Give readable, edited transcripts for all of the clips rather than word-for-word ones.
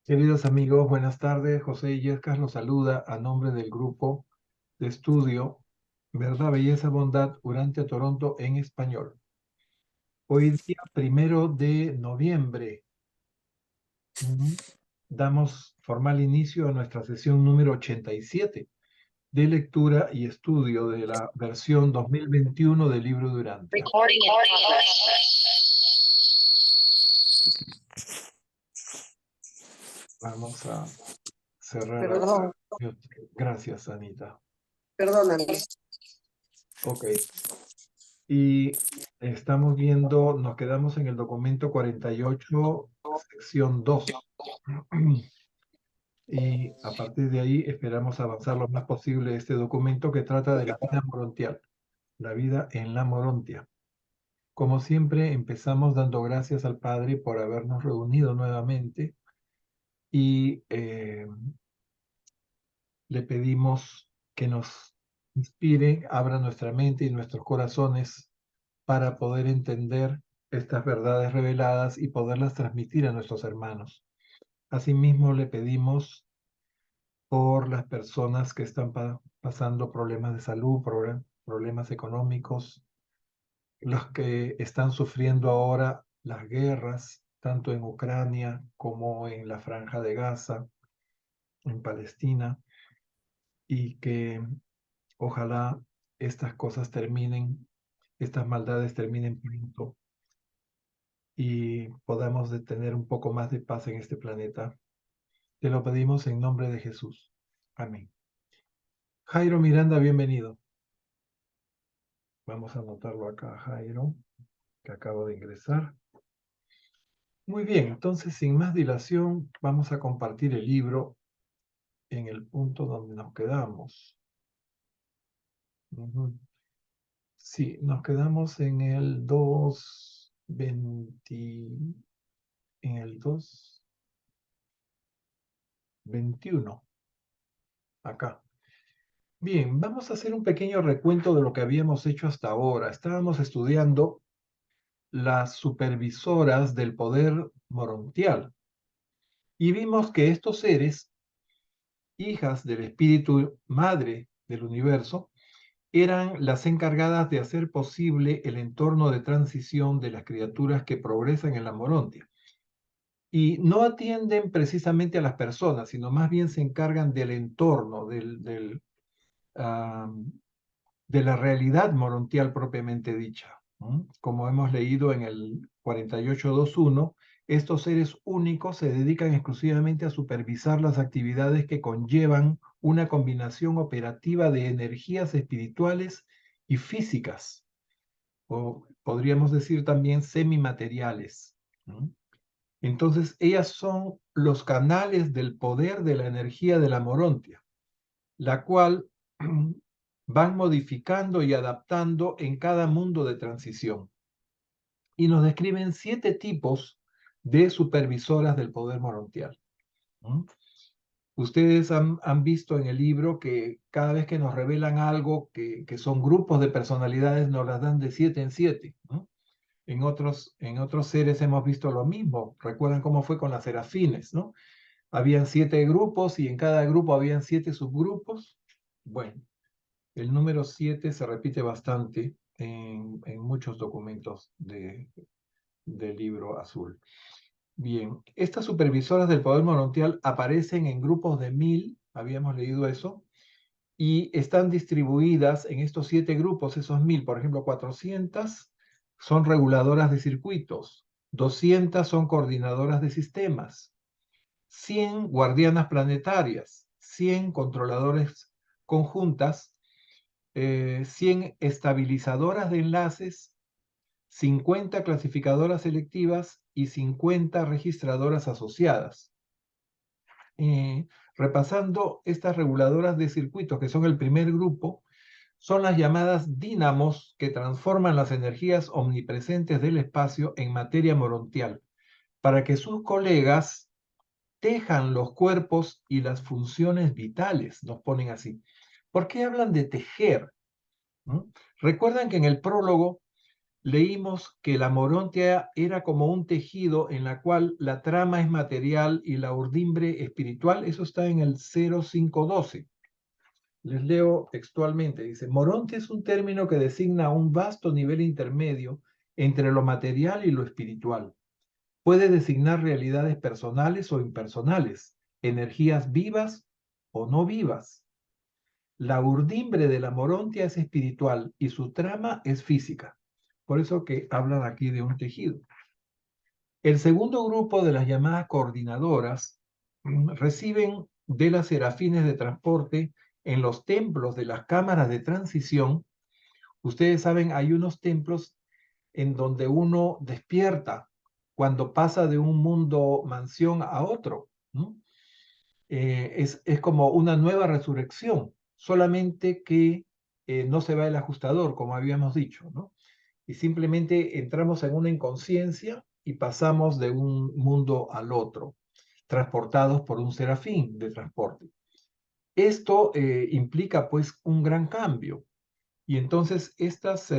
Queridos amigos, buenas tardes. José Illescas los saluda a nombre del grupo de estudio Verdad, Belleza, Bondad, Urantia Toronto en español. Hoy día, 1 de noviembre, mm, damos formal inicio a nuestra sesión número 87 de lectura y estudio de la versión 2021 del libro de Urantia. Recording in progress. Vamos a cerrar. Perdón, Gracias, Anita. perdóname. Ok. Y estamos viendo, nos quedamos en el documento 48, sección 2. Y a partir de ahí esperamos avanzar lo más posible este documento que trata de la vida morontial, la vida en la morontia. Como siempre, empezamos dando gracias al Padre por habernos reunido nuevamente y le pedimos que nos inspire, abra nuestra mente y nuestros corazones para poder entender estas verdades reveladas y poderlas transmitir a nuestros hermanos. Asimismo, le pedimos por las personas que están pasando problemas de salud, problemas económicos, los que están sufriendo ahora las guerras, tanto en Ucrania como en la Franja de Gaza, en Palestina, y que ojalá estas cosas terminen, estas maldades terminen pronto y podamos tener un poco más de paz en este planeta. Te lo pedimos en nombre de Jesús. Amén. Jairo Miranda, bienvenido. Vamos a anotarlo acá, Jairo, que acabo de ingresar. Muy bien, entonces sin más dilación, vamos a compartir el libro en el punto donde nos quedamos. Sí, nos quedamos en el 2:20, en el 2:21, acá. Bien, vamos a hacer un pequeño recuento de lo que habíamos hecho hasta ahora. Estábamos estudiando las supervisoras del poder morontial y vimos que estos seres, hijas del espíritu madre del universo, eran las encargadas de hacer posible el entorno de transición de las criaturas que progresan en la morontia. Y no atienden precisamente a las personas, sino más bien se encargan del entorno, de la realidad morontial propiamente dicha. Como hemos leído en el 48.2.1, estos seres únicos se dedican exclusivamente a supervisar las actividades que conllevan una combinación operativa de energías espirituales y físicas, o podríamos decir también semimateriales. Entonces, ellas son los canales del poder de la energía de la morontia, la cual van modificando y adaptando en cada mundo de transición. Y nos describen 7 tipos de supervisoras del poder morontial. Ustedes han visto en el libro que cada vez que nos revelan algo, que son grupos de personalidades, nos las dan de 7 en 7. En otros seres hemos visto lo mismo. Recuerdan cómo fue con las serafines, ¿no? Habían 7 grupos y en cada grupo habían 7 subgrupos. Bueno, el número 7 se repite bastante en muchos documentos del libro azul. Bien, estas supervisoras del poder morontial aparecen en grupos de 1000, habíamos leído eso, y están distribuidas en estos 7 grupos, esos 1000, por ejemplo, 400 son reguladoras de circuitos, 200 son coordinadoras de sistemas, 100 guardianas planetarias, 100 controladores conjuntas, 100 estabilizadoras de enlaces, 50 clasificadoras selectivas y 50 registradoras asociadas. Repasando estas reguladoras de circuitos, que son el primer grupo, son las llamadas dínamos que transforman las energías omnipresentes del espacio en materia morontial, para que sus colegas tejan los cuerpos y las funciones vitales, nos ponen así. ¿Por qué hablan de tejer? ¿Recuerdan que en el prólogo leímos que la morontia era como un tejido en la cual la trama es material y la urdimbre espiritual. Eso está en el 0512. Les leo textualmente. Dice, morontia es un término que designa un vasto nivel intermedio entre lo material y lo espiritual. Puede designar realidades personales o impersonales, energías vivas o no vivas. La urdimbre de la morontia es espiritual y su trama es física. Por eso que hablan aquí de un tejido. El segundo grupo de las llamadas coordinadoras reciben de las serafines de transporte en los templos de las cámaras de transición. Ustedes saben, hay unos templos en donde uno despierta cuando pasa de un mundo mansión a otro, ¿no? Es como una nueva resurrección, solamente que no se va el ajustador, como habíamos dicho, ¿no? Y simplemente entramos en una inconsciencia y pasamos de un mundo al otro, transportados por un serafín de transporte. Esto implica pues un gran cambio. Y entonces estas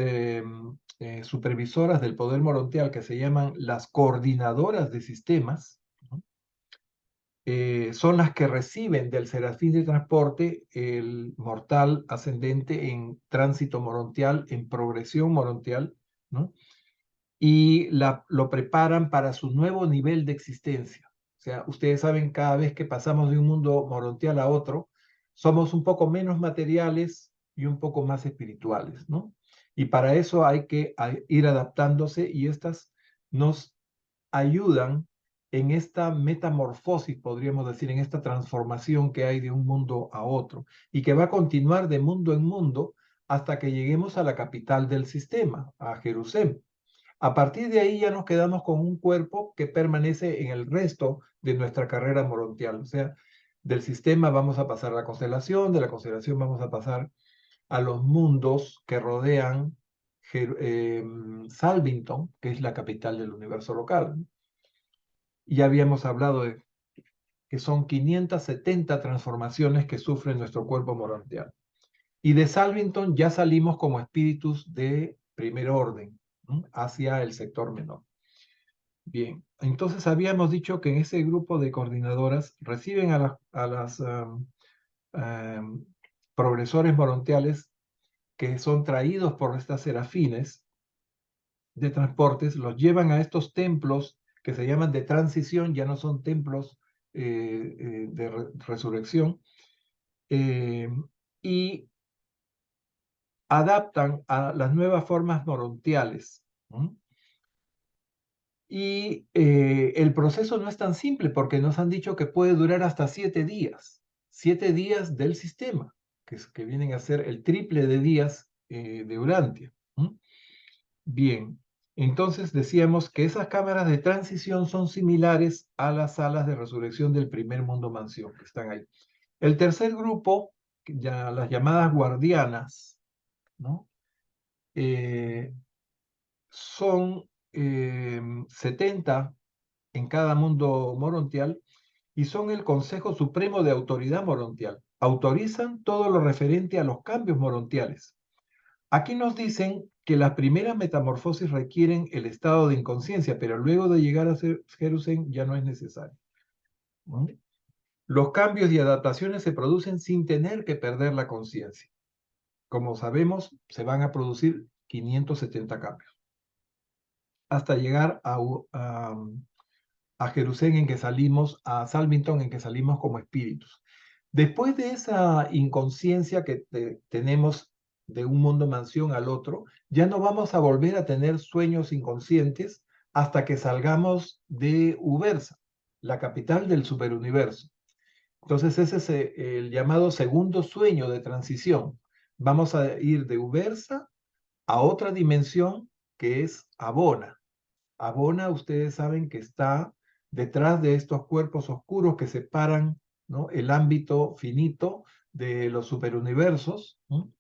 supervisoras del poder morontial, que se llaman las coordinadoras de sistemas, ¿no? Son las que reciben del serafín de transporte el mortal ascendente en tránsito morontial, en progresión morontial, ¿no? Y lo preparan para su nuevo nivel de existencia. O sea, ustedes saben, cada vez que pasamos de un mundo morontial a otro, somos un poco menos materiales y un poco más espirituales, ¿no? Y para eso hay que ir adaptándose y estas nos ayudan en esta metamorfosis, podríamos decir, en esta transformación que hay de un mundo a otro y que va a continuar de mundo en mundo hasta que lleguemos a la capital del sistema, a Jerusalén. A partir de ahí ya nos quedamos con un cuerpo que permanece en el resto de nuestra carrera morontial. O sea, del sistema vamos a pasar a la constelación, de la constelación vamos a pasar a los mundos que rodean Salvington, que es la capital del universo local. Ya habíamos hablado de que son 570 transformaciones que sufre nuestro cuerpo morontial. Y de Salvington ya salimos como espíritus de primer orden, ¿no? Hacia el sector menor. Bien, entonces habíamos dicho que en ese grupo de coordinadoras reciben a las progresores morontiales que son traídos por estas serafines de transportes, los llevan a estos templos que se llaman de transición, ya no son templos de resurrección, y adaptan a las nuevas formas morontiales. ¿No? Y el proceso no es tan simple porque nos han dicho que puede durar hasta 7 días del sistema, que vienen a ser el triple de días de Urantia. Bien, entonces decíamos que esas cámaras de transición son similares a las salas de resurrección del primer mundo mansión que están ahí. El tercer grupo, ya las llamadas guardianas, ¿no? Son 70 en cada mundo morontial y son el Consejo Supremo de Autoridad Morontial. Autorizan todo lo referente a los cambios morontiales. Aquí nos dicen que las primeras metamorfosis requieren el estado de inconsciencia, pero luego de llegar a Jerusalén ya no es necesario. ¿No? Los cambios y adaptaciones se producen sin tener que perder la conciencia. Como sabemos, se van a producir 570 cambios hasta llegar a Jerusalén en que salimos, a Salvington en que salimos como espíritus. Después de esa inconsciencia que tenemos de un mundo mansión al otro, ya no vamos a volver a tener sueños inconscientes hasta que salgamos de Ubersa, la capital del superuniverso. Entonces ese es el llamado segundo sueño de transición. Vamos a ir de Ubersa a otra dimensión que es Abona. Abona, ustedes saben que está detrás de estos cuerpos oscuros que separan, ¿no?, el ámbito finito de los superuniversos, ¿no?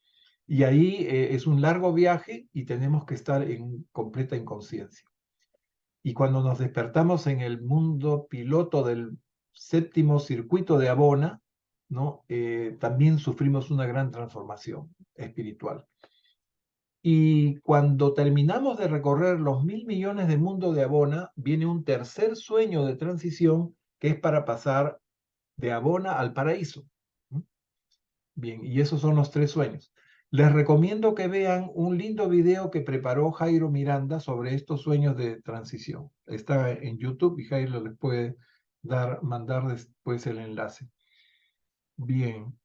Y ahí es un largo viaje y tenemos que estar en completa inconsciencia. Y cuando nos despertamos en el mundo piloto del séptimo circuito de Abona, ¿no? También sufrimos una gran transformación espiritual. Y cuando terminamos de recorrer los 1.000 millones de mundos de Abona, viene un tercer sueño de transición que es para pasar de Abona al paraíso. ¿Mm? Bien, y esos son los 3 sueños. Les recomiendo que vean un lindo video que preparó Jairo Miranda sobre estos sueños de transición. Está en YouTube y Jairo les puede mandar después el enlace. Bien,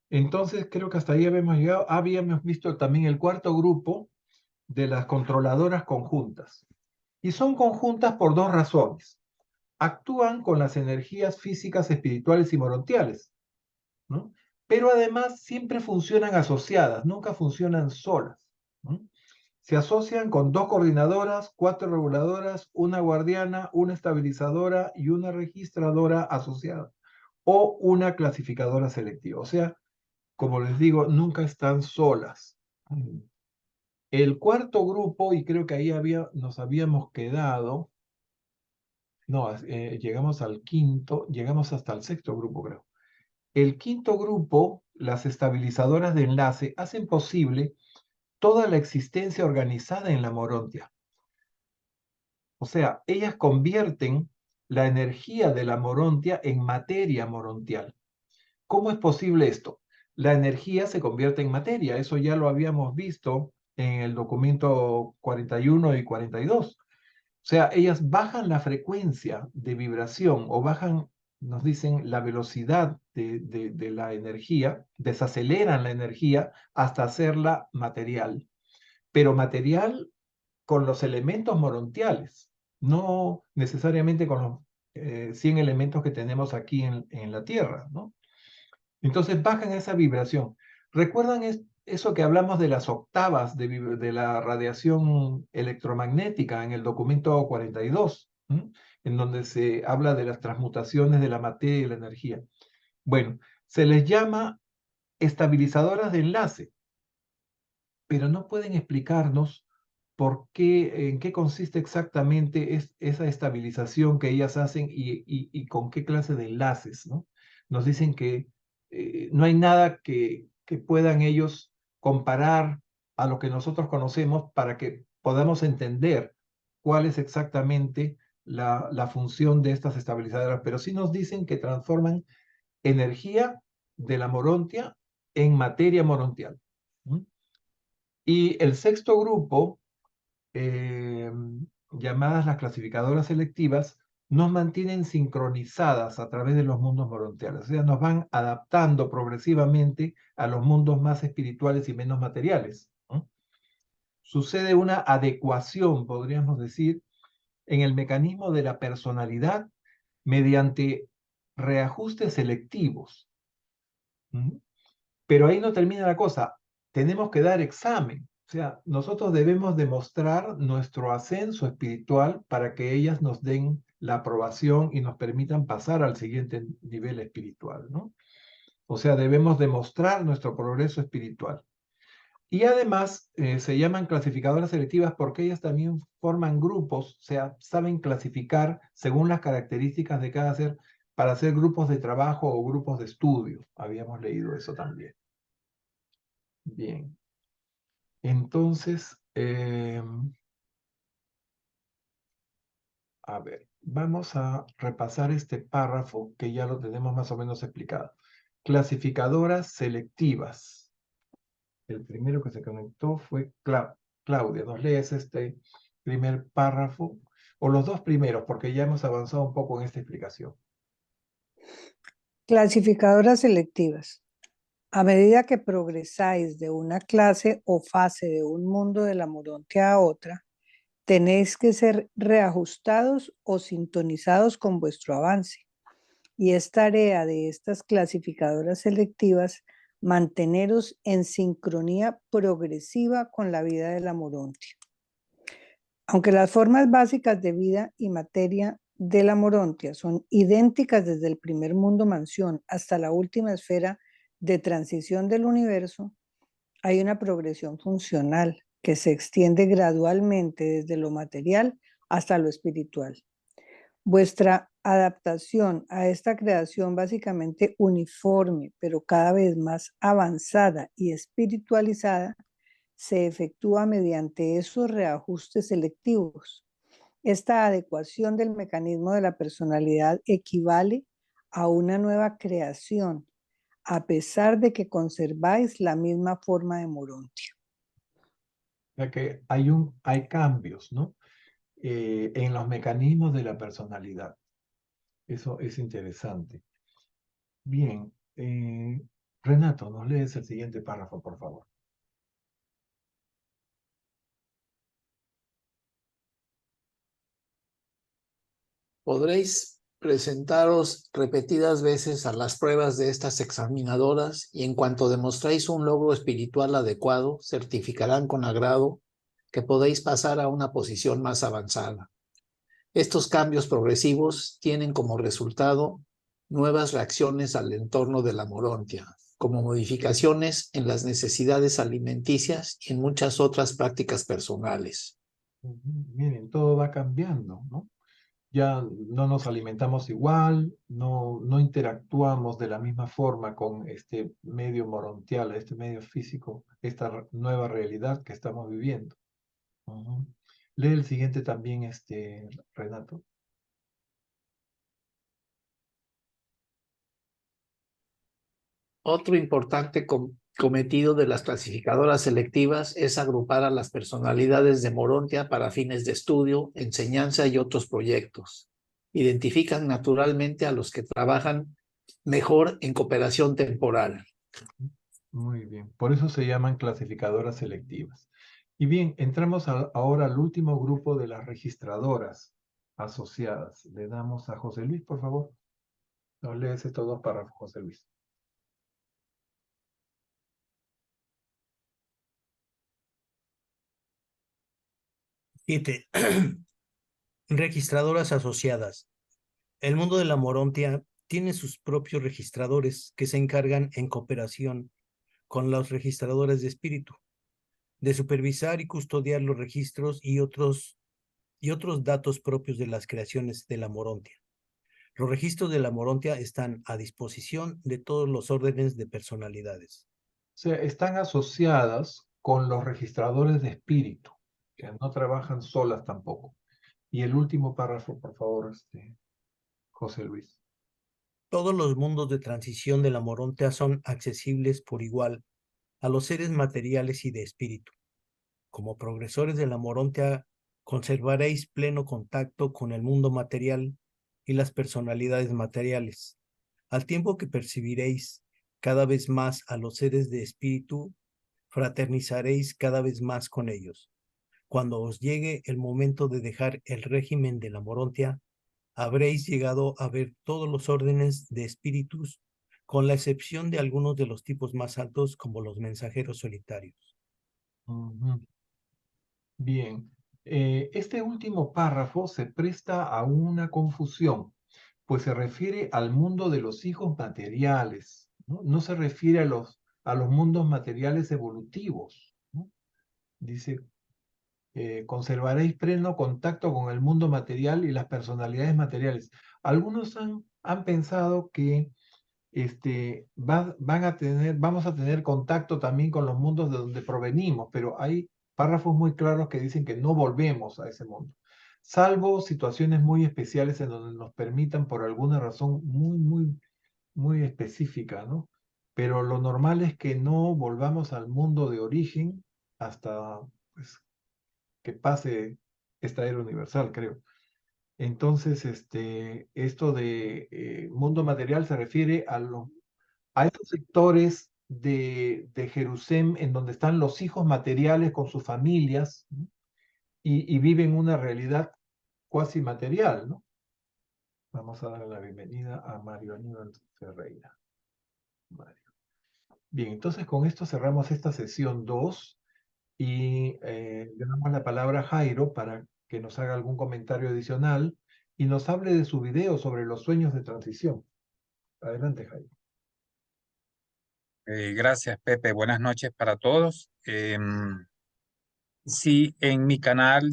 entonces creo que hasta ahí habíamos llegado. Habíamos visto también el cuarto grupo de las controladoras conjuntas. Y son conjuntas por 2 razones. Actúan con las energías físicas, espirituales y morontiales, ¿no? Pero además siempre funcionan asociadas, nunca funcionan solas, ¿no? Se asocian con 2 coordinadoras, 4 reguladoras, una guardiana, una estabilizadora y una registradora asociada, o una clasificadora selectiva. O sea, como les digo, nunca están solas. El cuarto grupo, y creo que ahí nos habíamos quedado, no, llegamos al quinto, llegamos hasta el sexto grupo, creo. El quinto grupo, las estabilizadoras de enlace, hacen posible toda la existencia organizada en la morontia. O sea, ellas convierten la energía de la morontia en materia morontial. ¿Cómo es posible esto? La energía se convierte en materia, eso ya lo habíamos visto en el documento 41 y 42. O sea, ellas bajan la frecuencia de vibración o bajan, nos dicen, la velocidad de la energía, desaceleran la energía hasta hacerla material, pero material con los elementos morontiales, no necesariamente con los 100 elementos que tenemos aquí en la Tierra, ¿no? Entonces bajan esa vibración. ¿Recuerdan eso que hablamos de las octavas de la radiación electromagnética en el documento 42? ¿M? En donde se habla de las transmutaciones de la materia y la energía? Bueno, se les llama estabilizadoras de enlace, pero no pueden explicarnos por qué, en qué consiste exactamente esa estabilización que ellas hacen y con qué clase de enlaces, ¿no? Nos dicen que no hay nada que puedan ellos comparar a lo que nosotros conocemos para que podamos entender cuál es exactamente la función de estas estabilizadoras, pero sí nos dicen que transforman energía de la morontia en materia morontial. ¿M? Y el sexto grupo, eh, llamadas las clasificadoras selectivas, nos mantienen sincronizadas a través de los mundos morontiales. O sea, nos van adaptando progresivamente a los mundos más espirituales y menos materiales, ¿no? Sucede una adecuación, podríamos decir, en el mecanismo de la personalidad mediante reajustes selectivos. ¿Mm? Pero ahí no termina la cosa. Tenemos que dar examen. O sea, nosotros debemos demostrar nuestro ascenso espiritual para que ellas nos den la aprobación y nos permitan pasar al siguiente nivel espiritual, ¿no? O sea, debemos demostrar nuestro progreso espiritual. Y además se llaman clasificadoras selectivas porque ellas también forman grupos, o sea, saben clasificar según las características de cada ser para hacer grupos de trabajo o grupos de estudio. Habíamos leído eso también. Bien. Entonces, a ver, vamos a repasar este párrafo que ya lo tenemos más o menos explicado. Clasificadoras selectivas. El primero que se conectó fue Claudia. ¿Nos lees este primer párrafo? O los dos primeros, porque ya hemos avanzado un poco en esta explicación. Clasificadoras selectivas. A medida que progresáis de una clase o fase de un mundo de la morontia a otra, tenéis que ser reajustados o sintonizados con vuestro avance. Y es tarea de estas clasificadoras selectivas manteneros en sincronía progresiva con la vida de la morontia. Aunque las formas básicas de vida y materia de la morontia son idénticas desde el primer mundo mansión hasta la última esfera de transición del universo, hay una progresión funcional que se extiende gradualmente desde lo material hasta lo espiritual. Vuestra adaptación a esta creación básicamente uniforme, pero cada vez más avanzada y espiritualizada, se efectúa mediante esos reajustes selectivos. Esta adecuación del mecanismo de la personalidad equivale a una nueva creación, a pesar de que conserváis la misma forma de Morontia. O sea que hay cambios, ¿no? En los mecanismos de la personalidad. Eso es interesante. Bien, Renato, ¿nos lees el siguiente párrafo, por favor? Podréis presentaros repetidas veces a las pruebas de estas examinadoras y en cuanto demostréis un logro espiritual adecuado, certificarán con agrado que podéis pasar a una posición más avanzada. Estos cambios progresivos tienen como resultado nuevas reacciones al entorno de la Morontia, como modificaciones en las necesidades alimenticias y en muchas otras prácticas personales. Miren, todo va cambiando, ¿no? Ya no nos alimentamos igual, no interactuamos de la misma forma con este medio morontial, este medio físico, esta nueva realidad que estamos viviendo. Ujú. Lee el siguiente también, Renato. Otro importante cometido de las clasificadoras selectivas es agrupar a las personalidades de Morontia para fines de estudio, enseñanza y otros proyectos. Identifican naturalmente a los que trabajan mejor en cooperación temporal. Muy bien, por eso se llaman clasificadoras selectivas. Y bien, entramos ahora al último grupo de las registradoras asociadas. Le damos a José Luis, por favor. No lees estos dos párrafos, José Luis. 7. Registradoras asociadas. El mundo de la Morontia tiene sus propios registradores que se encargan en cooperación con los registradores de espíritu, de supervisar y custodiar los registros y otros datos propios de las creaciones de la Morontia. Los registros de la Morontia están a disposición de todos los órdenes de personalidades. O sea, están asociadas con los registradores de espíritu, que no trabajan solas tampoco. Y el último párrafo, por favor, José Luis. Todos los mundos de transición de la Morontia son accesibles por igual a los seres materiales y de espíritu. Como progresores de la Morontia, conservaréis pleno contacto con el mundo material y las personalidades materiales, al tiempo que percibiréis cada vez más a los seres de espíritu, fraternizaréis cada vez más con ellos. Cuando os llegue el momento de dejar el régimen de la Morontia, habréis llegado a ver todos los órdenes de espíritus, con la excepción de algunos de los tipos más altos, como los mensajeros solitarios. Ujú. Bien, este último párrafo se presta a una confusión, pues se refiere al mundo de los hijos materiales, ¿no? No se refiere a los mundos materiales evolutivos, ¿no? Dice, conservaréis pleno contacto con el mundo material y las personalidades materiales. Algunos han pensado que vamos a tener contacto también con los mundos de donde provenimos, pero hay párrafos muy claros que dicen que no volvemos a ese mundo, salvo situaciones muy especiales en donde nos permitan por alguna razón muy específica, ¿no? Pero lo normal es que no volvamos al mundo de origen hasta pues, que pase esta era universal, creo. Entonces, esto de mundo material se refiere a estos sectores de Jerusalén en donde están los hijos materiales con sus familias, ¿no? y viven una realidad cuasi material, ¿no? Vamos a darle la bienvenida a Mario Aníbal Ferreira. Mario. Bien, entonces con esto cerramos esta sesión 2 y le damos la palabra a Jairo para que nos haga algún comentario adicional y nos hable de su video sobre los sueños de transición. Adelante, Jairo. Gracias, Pepe. Buenas noches para todos. Sí, en mi canal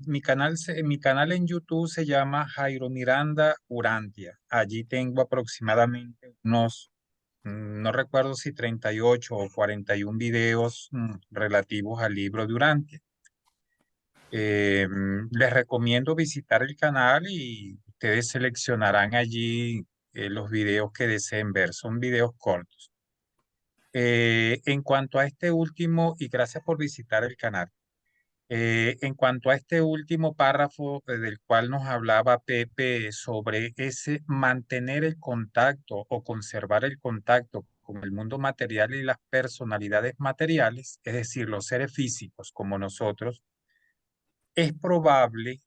mi canal en YouTube se llama Jairo Miranda Urantia. Allí tengo aproximadamente unos no recuerdo si 38 o 41 videos relativos al libro de Urantia. Les recomiendo visitar el canal y ustedes seleccionarán allí los videos que deseen ver. Son videos cortos. En cuanto a este último, y gracias por visitar el canal. En cuanto a este último párrafo del cual nos hablaba Pepe sobre ese mantener el contacto o conservar el contacto con el mundo material y las personalidades materiales, es decir, los seres físicos como nosotros, es probable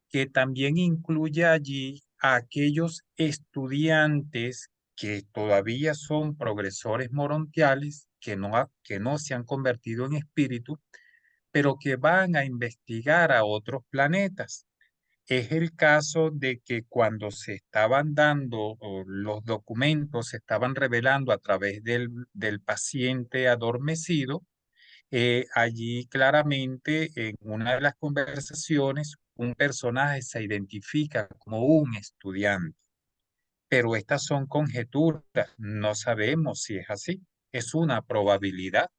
que también incluya allí a aquellos estudiantes que todavía son progresores morontiales, que no se han convertido en espíritu, pero que van a investigar a otros planetas. Es el caso de que cuando se estaban dando los documentos, se estaban revelando a través del paciente adormecido, allí claramente en una de las conversaciones un personaje se identifica como un estudiante, pero estas son conjeturas, no sabemos si es así, es una probabilidad.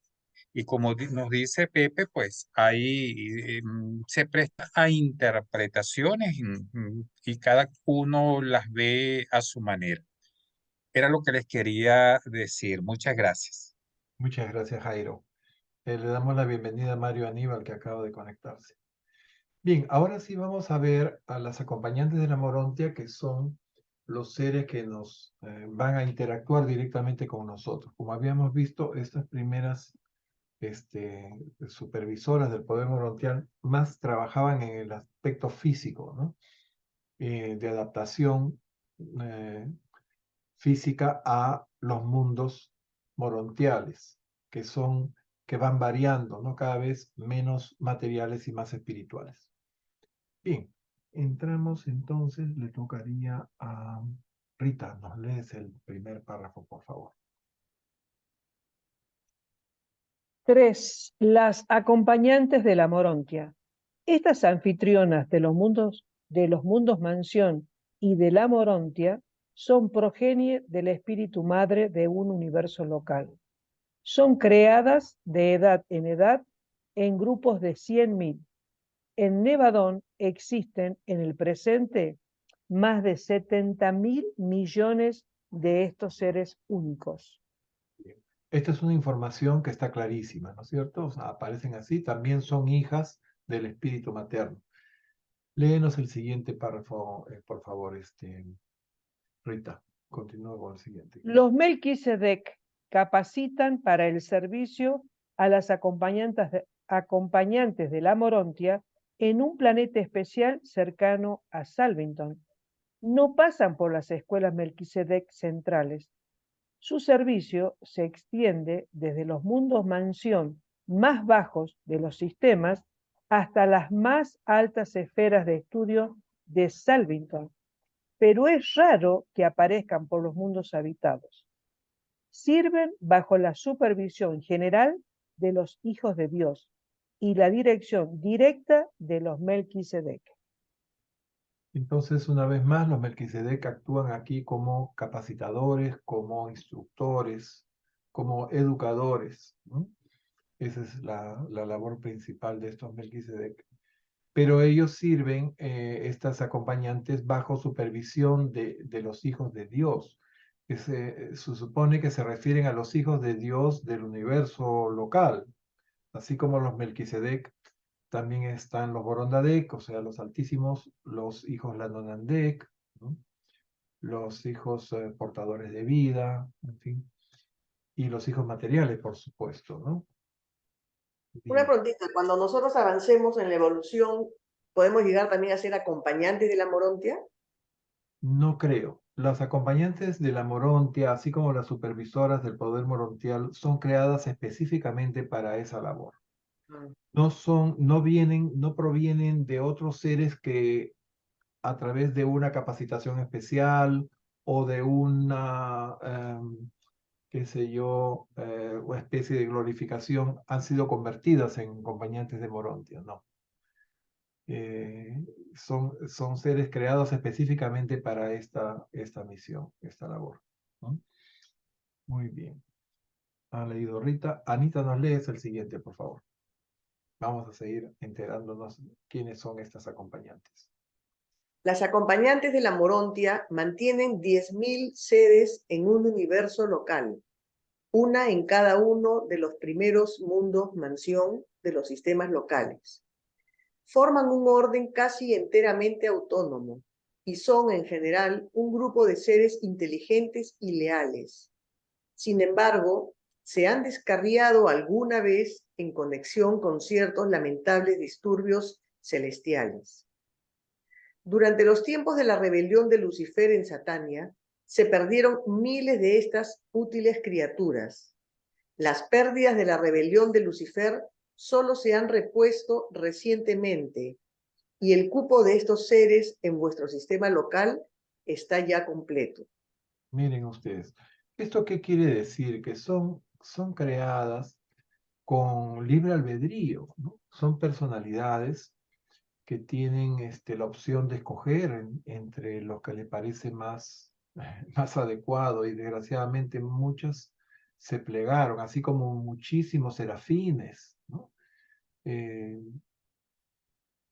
Y como nos dice Pepe, pues ahí se presta a interpretaciones y cada uno las ve a su manera. Era lo que les quería decir. Muchas gracias. Muchas gracias, Jairo. Le damos la bienvenida a Mario Aníbal, que acaba de conectarse. Bien, ahora sí vamos a ver a las acompañantes de la Morontia, que son los seres que nos van a interactuar directamente con nosotros. Como habíamos visto, estas primeras supervisoras del poder morontial más trabajaban en el aspecto físico, ¿no? De adaptación física a los mundos morontiales, que van variando, ¿no? Cada vez menos materiales y más espirituales. Bien, entramos entonces, le tocaría a Rita, nos lees el primer párrafo, por favor. 3. Las acompañantes de la Morontia. Estas anfitrionas de los mundos mansión y de la Morontia son progenie del espíritu madre de un universo local. Son creadas de edad en grupos de 100.000. En Nevadón existen en el presente más de 70.000 millones de estos seres únicos. Esta es una información que está clarísima, ¿no es cierto? O sea, aparecen así, también son hijas del espíritu materno. Léenos el siguiente párrafo, por favor, Rita. Continúa con el siguiente. Los Melquisedec capacitan para el servicio a las acompañantes de la Morontia en un planeta especial cercano a Salvington. No pasan por las escuelas Melquisedec centrales. Su servicio se extiende desde los mundos mansión más bajos de los sistemas hasta las más altas esferas de estudio de Salvington, pero es raro que aparezcan por los mundos habitados. Sirven bajo la supervisión general de los hijos de Dios y la dirección directa de los Melquisedec. Entonces, una vez más, los Melquisedec actúan aquí como capacitadores, como instructores, como educadores, ¿no? Esa es la labor principal de estos Melquisedec. Pero ellos sirven, estas acompañantes, bajo supervisión de los hijos de Dios. Se supone que se refieren a los hijos de Dios del universo local, así como los Melquisedec. También están los Borondadec, o sea, los altísimos, los hijos Landonandec, ¿no? Los hijos portadores de vida, en fin, y los hijos materiales, por supuesto, ¿no? Una Bien. preguntita, cuando nosotros avancemos en la evolución, ¿podemos llegar también a ser acompañantes de la Morontia? No creo. Las acompañantes de la Morontia, así como las supervisoras del poder morontial, son creadas específicamente para esa labor. No provienen de otros seres que a través de una capacitación especial o de una, qué sé yo, una especie de glorificación, han sido convertidas en acompañantes de Morontia, no. Son seres creados específicamente para esta misión, esta labor, ¿no? Muy bien. Ha leído Rita. Anita, nos lees el siguiente, por favor. Vamos a seguir enterándonos quiénes son estas acompañantes. Las acompañantes de la Morontia mantienen 10.000 sedes en un universo local, una en cada uno de los primeros mundos mansión de los sistemas locales. Forman un orden casi enteramente autónomo y son en general un grupo de seres inteligentes y leales. Sin embargo, se han descarriado alguna vez en conexión con ciertos lamentables disturbios celestiales. Durante los tiempos de la rebelión de Lucifer en Satania, se perdieron miles de estas útiles criaturas. Las pérdidas de la rebelión de Lucifer solo se han repuesto recientemente y el cupo de estos seres en vuestro sistema local está ya completo. Miren ustedes, ¿esto qué quiere decir? Que son creadas con libre albedrío, ¿no? Son personalidades que tienen la opción de escoger entre lo que le parece más, más adecuado, y desgraciadamente muchas se plegaron, así como muchísimos serafines, ¿no?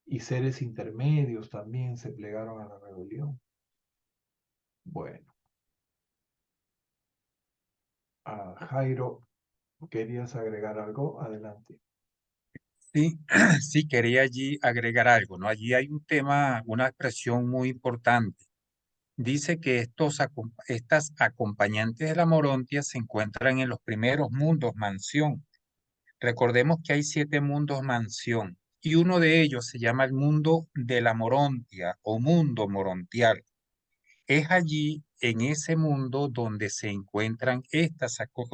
Y seres intermedios también se plegaron a la rebelión. Bueno, Jairo, ¿querías agregar algo? Adelante. Sí, sí, quería allí agregar algo, ¿no? Allí hay un tema, una expresión muy importante. Dice que estas acompañantes de la Morontia se encuentran en los primeros mundos mansión. Recordemos que hay 7 mundos mansión y uno de ellos se llama el mundo de la Morontia o mundo morontial. Es allí, en ese mundo, donde se encuentran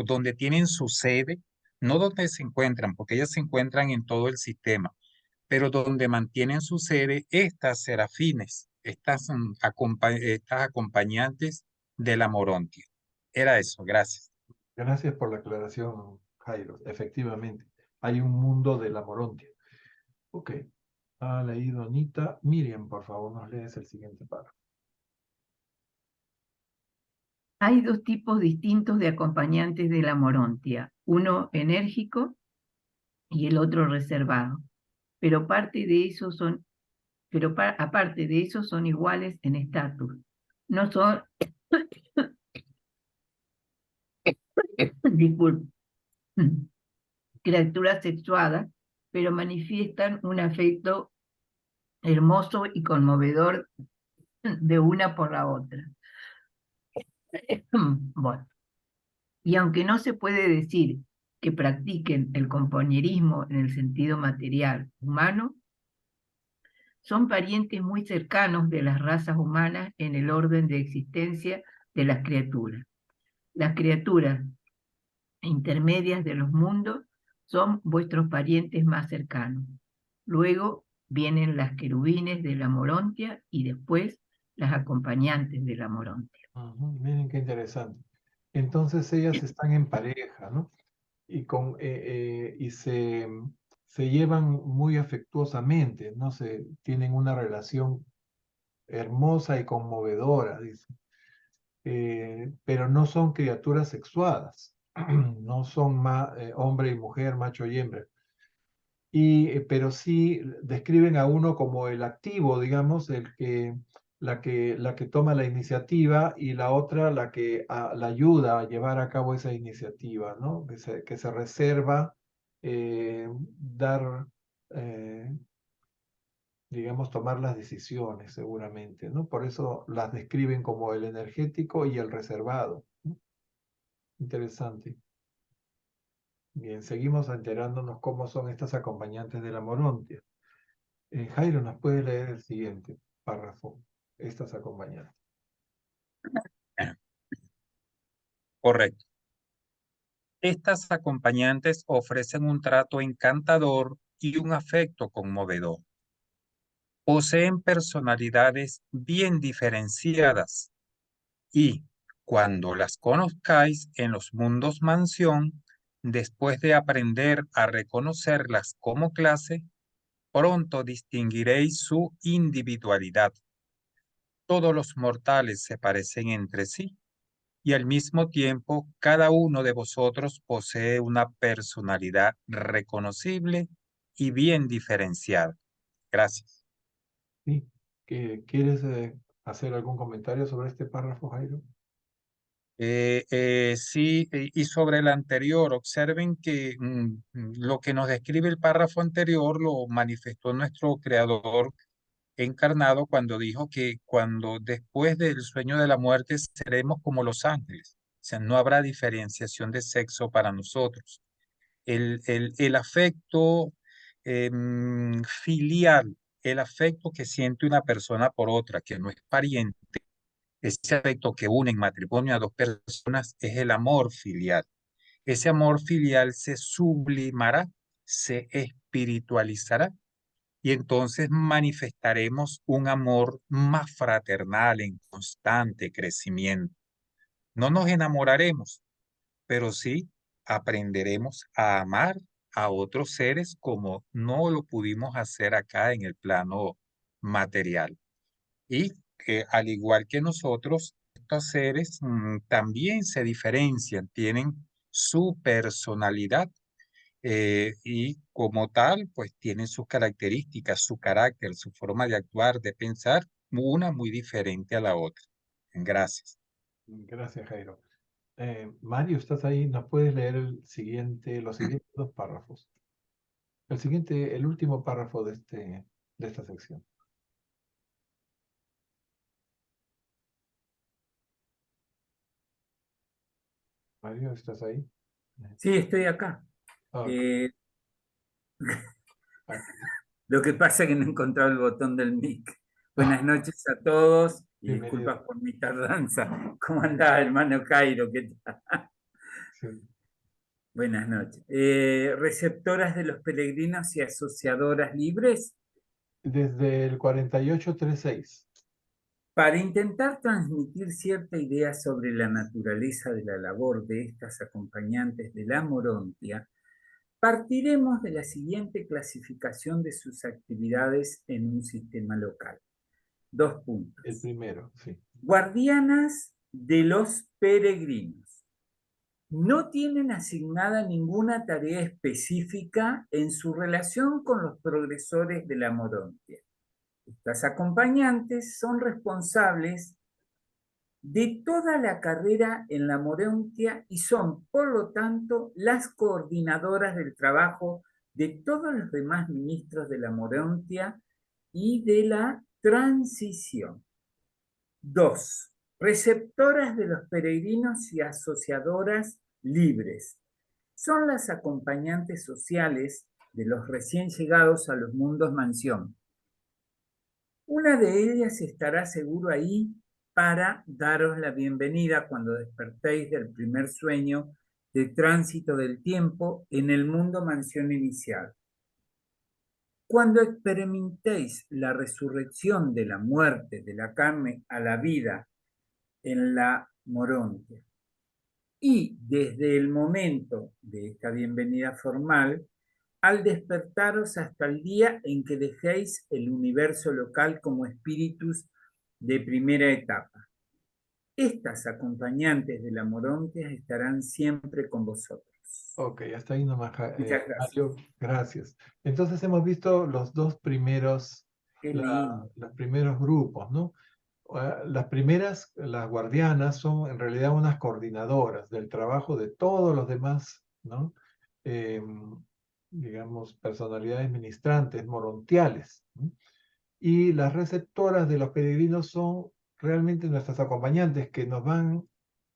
donde tienen su sede, no donde se encuentran, porque ellas se encuentran en todo el sistema, pero donde mantienen su sede estas serafines, estas acompañantes de la Morontia. Era eso, gracias. Gracias por la aclaración, Jairo. Efectivamente, hay un mundo de la Morontia. Ok. Ha leído Anita. Miriam, por favor, nos lees el siguiente párrafo. Hay dos tipos distintos de acompañantes de la Morontia, uno enérgico y el otro reservado, pero aparte de eso son iguales en estatus. No son, disculpen, criaturas sexuadas, pero manifiestan un afecto hermoso y conmovedor de una por la otra. Bueno, y aunque no se puede decir que practiquen el compañerismo en el sentido material humano, son parientes muy cercanos de las razas humanas en el orden de existencia de las criaturas. Las criaturas intermedias de los mundos son vuestros parientes más cercanos. Luego vienen las querubines de la Morontia y después las acompañantes de la Morontia. Miren qué interesante. Entonces ellas están en pareja, ¿no? Y se llevan muy afectuosamente, ¿no? Tienen una relación hermosa y conmovedora, dice. Pero no son criaturas sexuadas, no son hombre y mujer, macho y hembra. Pero sí describen a uno como el activo, digamos, la que toma la iniciativa, y la otra la que la ayuda a llevar a cabo esa iniciativa, ¿no? Que se reserva dar, digamos, tomar las decisiones, seguramente, ¿no? Por eso las describen como el energético y el reservado, ¿no? Interesante. Bien, seguimos enterándonos cómo son estas acompañantes de la Morontia. Jairo, ¿nos puede leer el siguiente párrafo? Estas acompañantes. Correcto. Estas acompañantes ofrecen un trato encantador y un afecto conmovedor. Poseen personalidades bien diferenciadas y, cuando las conozcáis en los mundos mansión, después de aprender a reconocerlas como clase, pronto distinguiréis su individualidad. Todos los mortales se parecen entre sí, y al mismo tiempo cada uno de vosotros posee una personalidad reconocible y bien diferenciada. Gracias. Sí. ¿Quieres hacer algún comentario sobre este párrafo, Jairo? Sí, y sobre el anterior, observen que lo que nos describe el párrafo anterior lo manifestó nuestro creador encarnado cuando dijo que cuando después del sueño de la muerte seremos como los ángeles. O sea, no habrá diferenciación de sexo para nosotros. El afecto filial, el afecto que siente una persona por otra, que no es pariente, ese afecto que une en matrimonio a dos personas es el amor filial. Ese amor filial se sublimará, se espiritualizará y entonces manifestaremos un amor más fraternal en constante crecimiento. No nos enamoraremos, pero sí aprenderemos a amar a otros seres como no lo pudimos hacer acá en el plano material. Y que al igual que nosotros, estos seres también se diferencian, tienen su personalidad y como tal, pues tienen sus características, su carácter, su forma de actuar, de pensar, una muy diferente a la otra. Gracias. Gracias, Jairo. Mario, ¿estás ahí? ¿Nos puedes leer los siguientes dos párrafos? El último párrafo de esta sección. Mario, ¿estás ahí? Sí, estoy acá. Ah, Eh, ah, lo que pasa es que no he encontrado el botón del mic. Buenas ah, noches a todos y bienvenido. disculpas por mi tardanza. ¿Cómo andás, hermano Cairo? ¿Qué tal? Sí. Buenas noches. Receptoras de los peregrinos y asociadoras libres. Desde el 4836. Para intentar transmitir cierta idea sobre la naturaleza de la labor de estas acompañantes de la Morontia, partiremos de la siguiente clasificación de sus actividades en un sistema local. 2 puntos. El primero, sí. Guardianas de los peregrinos. No tienen asignada ninguna tarea específica en su relación con los progresores de la Morontia. Estas acompañantes son responsables de toda la carrera en la Morontia y son, por lo tanto, las coordinadoras del trabajo de todos los demás ministros de la Morontia y de la transición. 2. Receptoras de los peregrinos y asociadoras libres. Son las acompañantes sociales de los recién llegados a los mundos mansión. Una de ellas estará seguro ahí para daros la bienvenida cuando despertéis del primer sueño de tránsito del tiempo en el mundo mansión inicial. Cuando experimentéis la resurrección de la muerte de la carne a la vida en la Morontia. Y desde el momento de esta bienvenida formal, al despertaros hasta el día en que dejéis el universo local como espíritus de primera etapa. Estas acompañantes de la Morontia estarán siempre con vosotros. Ok, hasta ahí nomás, Muchas gracias. Mario, gracias. Entonces hemos visto los dos primeros, Qué lindo. los primeros grupos, ¿no? Las primeras, las guardianas, son en realidad unas coordinadoras del trabajo de todos los demás, ¿no? Digamos, personalidades ministrantes, morontiales, ¿no? Y las receptoras de los peregrinos son realmente nuestras acompañantes que nos van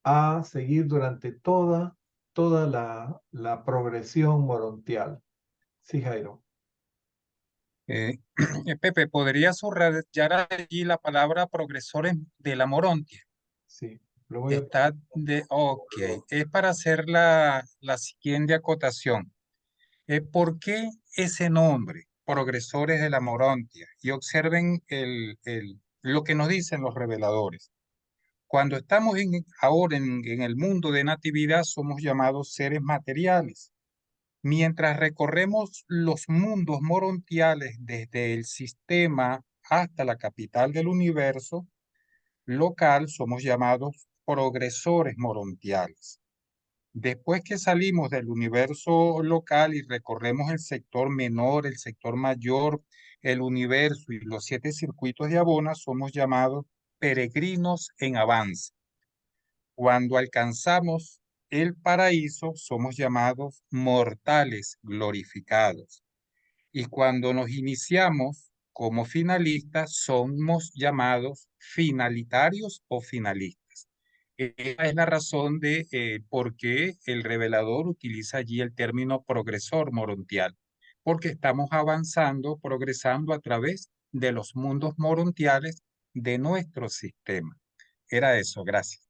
a seguir durante toda la progresión morontial. Sí, Jairo. Pepe, ¿podría subrayar allí la palabra progresores de la Morontia? Sí, lo voy a... Ok, es para hacer la siguiente acotación. ¿Por qué ese nombre, progresores de la Morontia? Y observen lo que nos dicen los reveladores. Cuando estamos ahora en el mundo de natividad, somos llamados seres materiales. Mientras recorremos los mundos morontiales desde el sistema hasta la capital del universo local, somos llamados progresores morontiales. Después que salimos del universo local y recorremos el sector menor, el sector mayor, el universo y los 7 circuitos de Abona, somos llamados peregrinos en avance. Cuando alcanzamos el paraíso, somos llamados mortales glorificados. Y cuando nos iniciamos como finalistas, somos llamados finalitarios o finalistas. Esa es la razón de por qué el revelador utiliza allí el término progresor morontial, porque estamos avanzando, progresando a través de los mundos morontiales de nuestro sistema. Era eso, gracias.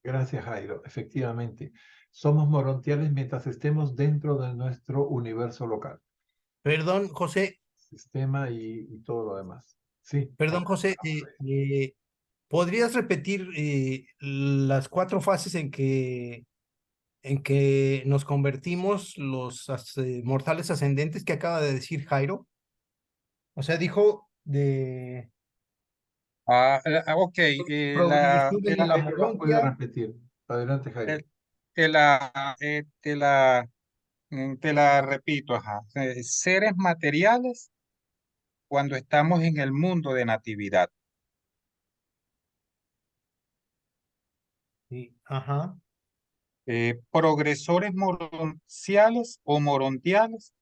Gracias, Jairo. Efectivamente, somos morontiales mientras estemos dentro de nuestro universo local, Perdón, José, sistema y todo lo demás. Sí, perdón, José, ¿podrías repetir las 4 fases en que nos convertimos los mortales ascendentes que acaba de decir Jairo? O sea, dijo de Ok, progresión de la Jairo lo puede morontia. repetir. Adelante, Jairo. te la, te la repito, ajá. Seres materiales cuando estamos en el mundo de natividad. Sí, ajá. Progresores moronciales o morontiales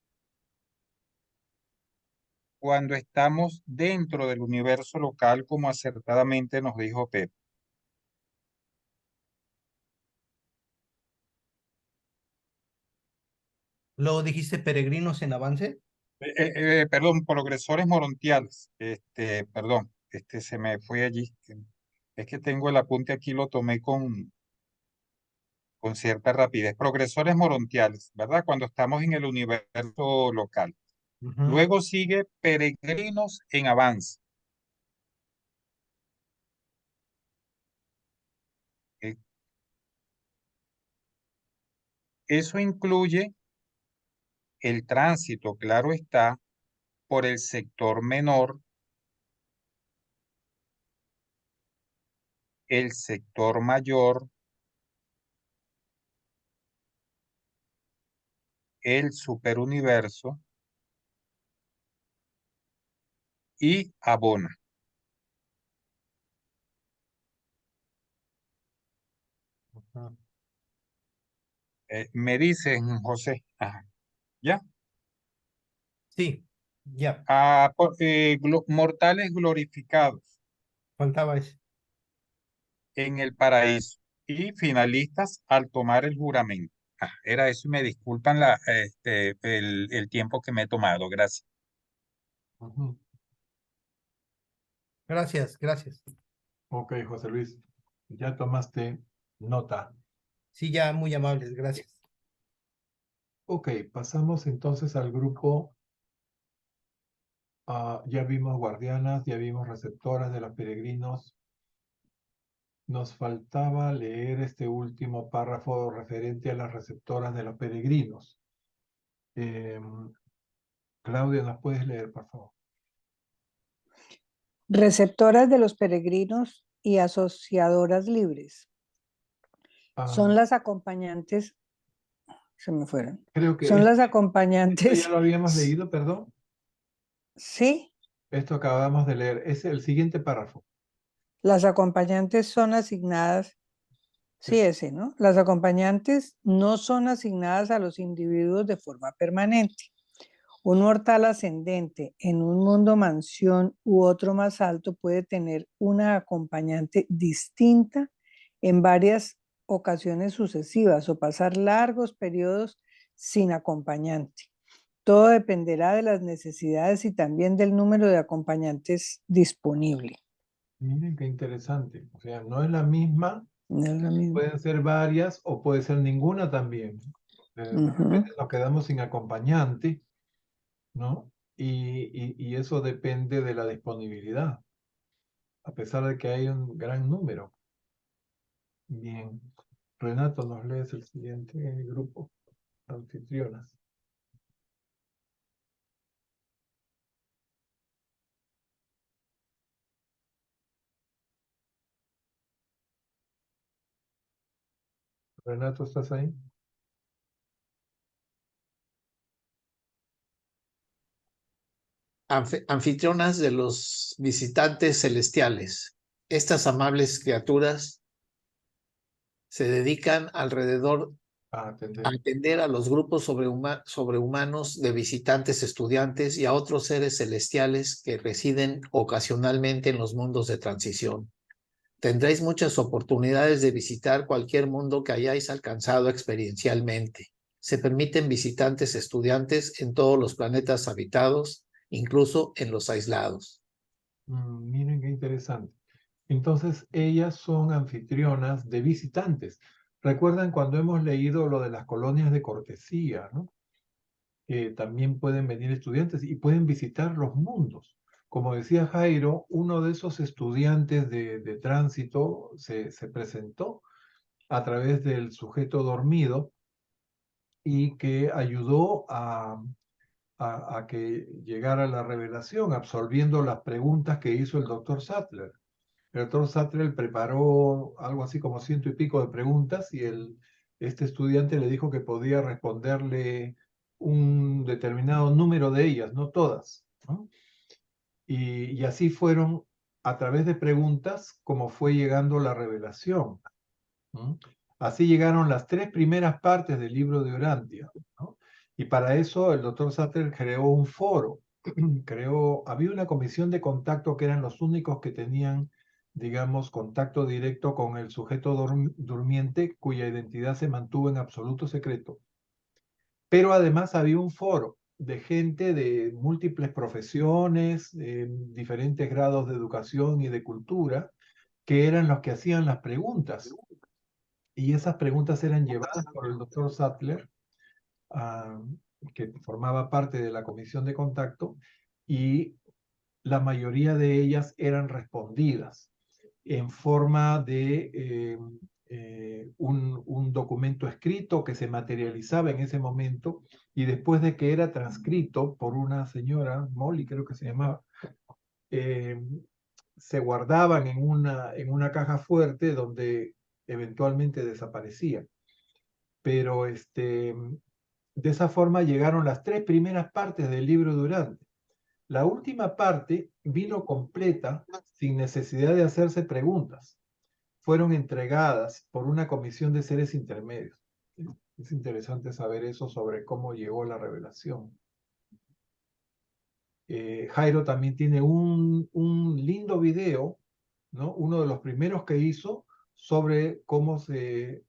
cuando estamos dentro del universo local, como acertadamente nos dijo Pep. Luego dijiste peregrinos en avance. Perdón, progresores morontiales. Perdón, se me fue allí. Es que tengo el apunte aquí, lo tomé con cierta rapidez. Progresores morontiales, ¿verdad? Cuando estamos en el universo local. Ujú. Luego sigue peregrinos en avance. Eh, Eso incluye el tránsito, claro está, por el sector menor, el sector mayor, el superuniverso y Abona. Ajá. Me dicen, José, ajá, ¿ya? Sí, ya, Mortales glorificados faltaba ese. en el paraíso y finalistas al tomar el juramento. Era eso y me disculpan el tiempo que me he tomado. Gracias. Ujú. Gracias, gracias. Ok, José Luis, ya tomaste nota. Sí, ya muy amables, gracias. Ok, pasamos entonces al grupo. Ya vimos guardianas, ya vimos receptoras de los peregrinos. Nos faltaba leer este último párrafo referente a las receptoras de los peregrinos. Claudia, ¿nos puedes leer, por favor? Receptoras de los peregrinos y asociadoras libres. Son las acompañantes, se me fueron. Creo que Son las esto ya acompañantes. lo habíamos leído, perdón. Sí, Esto acabamos de leer. Es el siguiente párrafo. las acompañantes son asignadas. Sí, ese, ¿no? Las acompañantes no son asignadas a los individuos de forma permanente. Un mortal ascendente en un mundo mansión u otro más alto puede tener una acompañante distinta en varias ocasiones sucesivas o pasar largos periodos sin acompañante. Todo dependerá de las necesidades y también del número de acompañantes disponible. Miren qué interesante. O sea, no es la misma, No es lo mismo. pueden ser varias o puede ser ninguna también. De repente nos quedamos sin acompañante, ¿no? Y eso depende de la disponibilidad, a pesar de que hay un gran número. Bien. Renato, nos lees el siguiente grupo, anfitrionas. Renato, ¿estás ahí? Anfitrionas de los visitantes celestiales. Estas amables criaturas se dedican alrededor A a atender. atender a los grupos sobrehumanos de visitantes estudiantes y a otros seres celestiales que residen ocasionalmente en los mundos de transición. Tendréis muchas oportunidades de visitar cualquier mundo que hayáis alcanzado experiencialmente. Se permiten visitantes estudiantes en todos los planetas habitados, incluso en los aislados. Miren qué interesante. Entonces, ellas son anfitrionas de visitantes. ¿Recuerdan cuando hemos leído lo de las colonias de cortesía, ¿no? Que también pueden venir estudiantes y pueden visitar los mundos. Como decía Jairo, uno de esos estudiantes de tránsito se presentó a través del sujeto dormido y que ayudó a que llegara la revelación, absorbiendo las preguntas que hizo el doctor Sattler. El doctor Sattler preparó algo así como 100 y pico de preguntas y este estudiante le dijo que podía responderle un determinado número de ellas, no todas, ¿no? Y así fueron a través de preguntas como fue llegando la revelación, ¿no? Así llegaron las 3 primeras partes del libro de Urantia, ¿no? Y para eso el doctor Sattler creó un foro, había una comisión de contacto que eran los únicos que tenían, digamos, contacto directo con el sujeto durmiente cuya identidad se mantuvo en absoluto secreto. Pero además había un foro de gente de múltiples profesiones, diferentes grados de educación y de cultura, que eran los que hacían las preguntas. Y esas preguntas eran llevadas por el doctor Sattler, que formaba parte de la comisión de contacto, y la mayoría de ellas eran respondidas en forma de un documento escrito que se materializaba en ese momento y después de que era transcrito por una señora, Molly creo que se llamaba, se guardaban en una caja fuerte donde eventualmente desaparecían. Pero de esa forma llegaron las 3 primeras partes del libro Durante. La última parte vino completa sin necesidad de hacerse preguntas. Fueron entregadas por una comisión de seres intermedios. Es interesante saber eso sobre cómo llegó la revelación. Jairo también tiene un lindo video, ¿no? Uno de los primeros que hizo sobre cómo se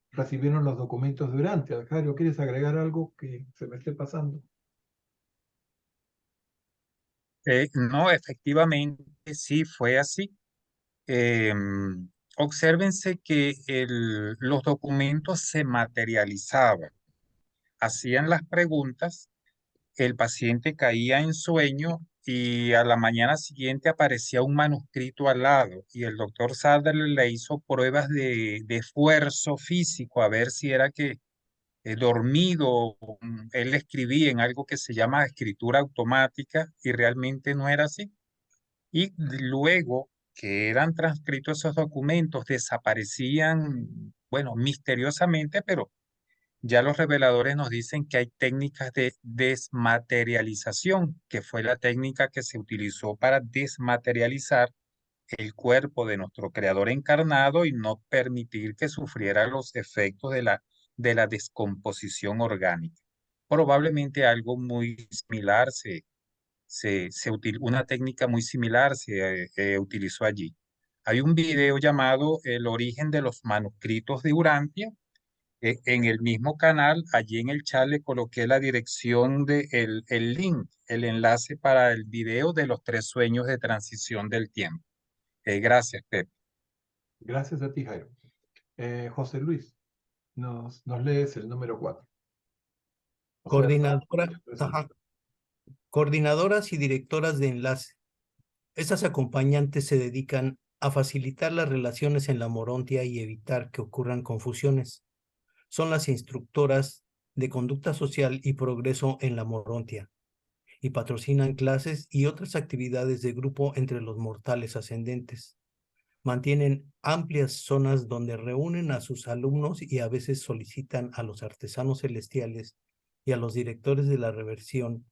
recibieron los documentos de Urantia. Jairo, ¿quieres agregar algo que se me esté pasando? No, efectivamente sí fue así. Obsérvense que los documentos se materializaban, hacían las preguntas, el paciente caía en sueño y a la mañana siguiente aparecía un manuscrito al lado y el doctor Sadler le hizo pruebas de esfuerzo físico a ver si era que dormido, él escribía en algo que se llama escritura automática y realmente no era así. Y luego que eran transcritos esos documentos, desaparecían, bueno, misteriosamente, pero ya los reveladores nos dicen que hay técnicas de desmaterialización, que fue la técnica que se utilizó para desmaterializar el cuerpo de nuestro creador encarnado y no permitir que sufriera los efectos de la descomposición orgánica. Probablemente algo muy similar una técnica muy similar se utilizó allí. Hay un video llamado El origen de los manuscritos de Urantia. En el mismo canal, allí en el chat le coloqué la dirección el link, el enlace para el video de los 3 sueños de transición del tiempo. Gracias, Pepe. Gracias a ti, Jairo. José Luis, nos lees el número 4. Coordinadoras y directoras de enlace. Estas acompañantes se dedican a facilitar las relaciones en la Morontia y evitar que ocurran confusiones. Son las instructoras de conducta social y progreso en la Morontia y patrocinan clases y otras actividades de grupo entre los mortales ascendentes. Mantienen amplias zonas donde reúnen a sus alumnos y a veces solicitan a los artesanos celestiales y a los directores de la reversión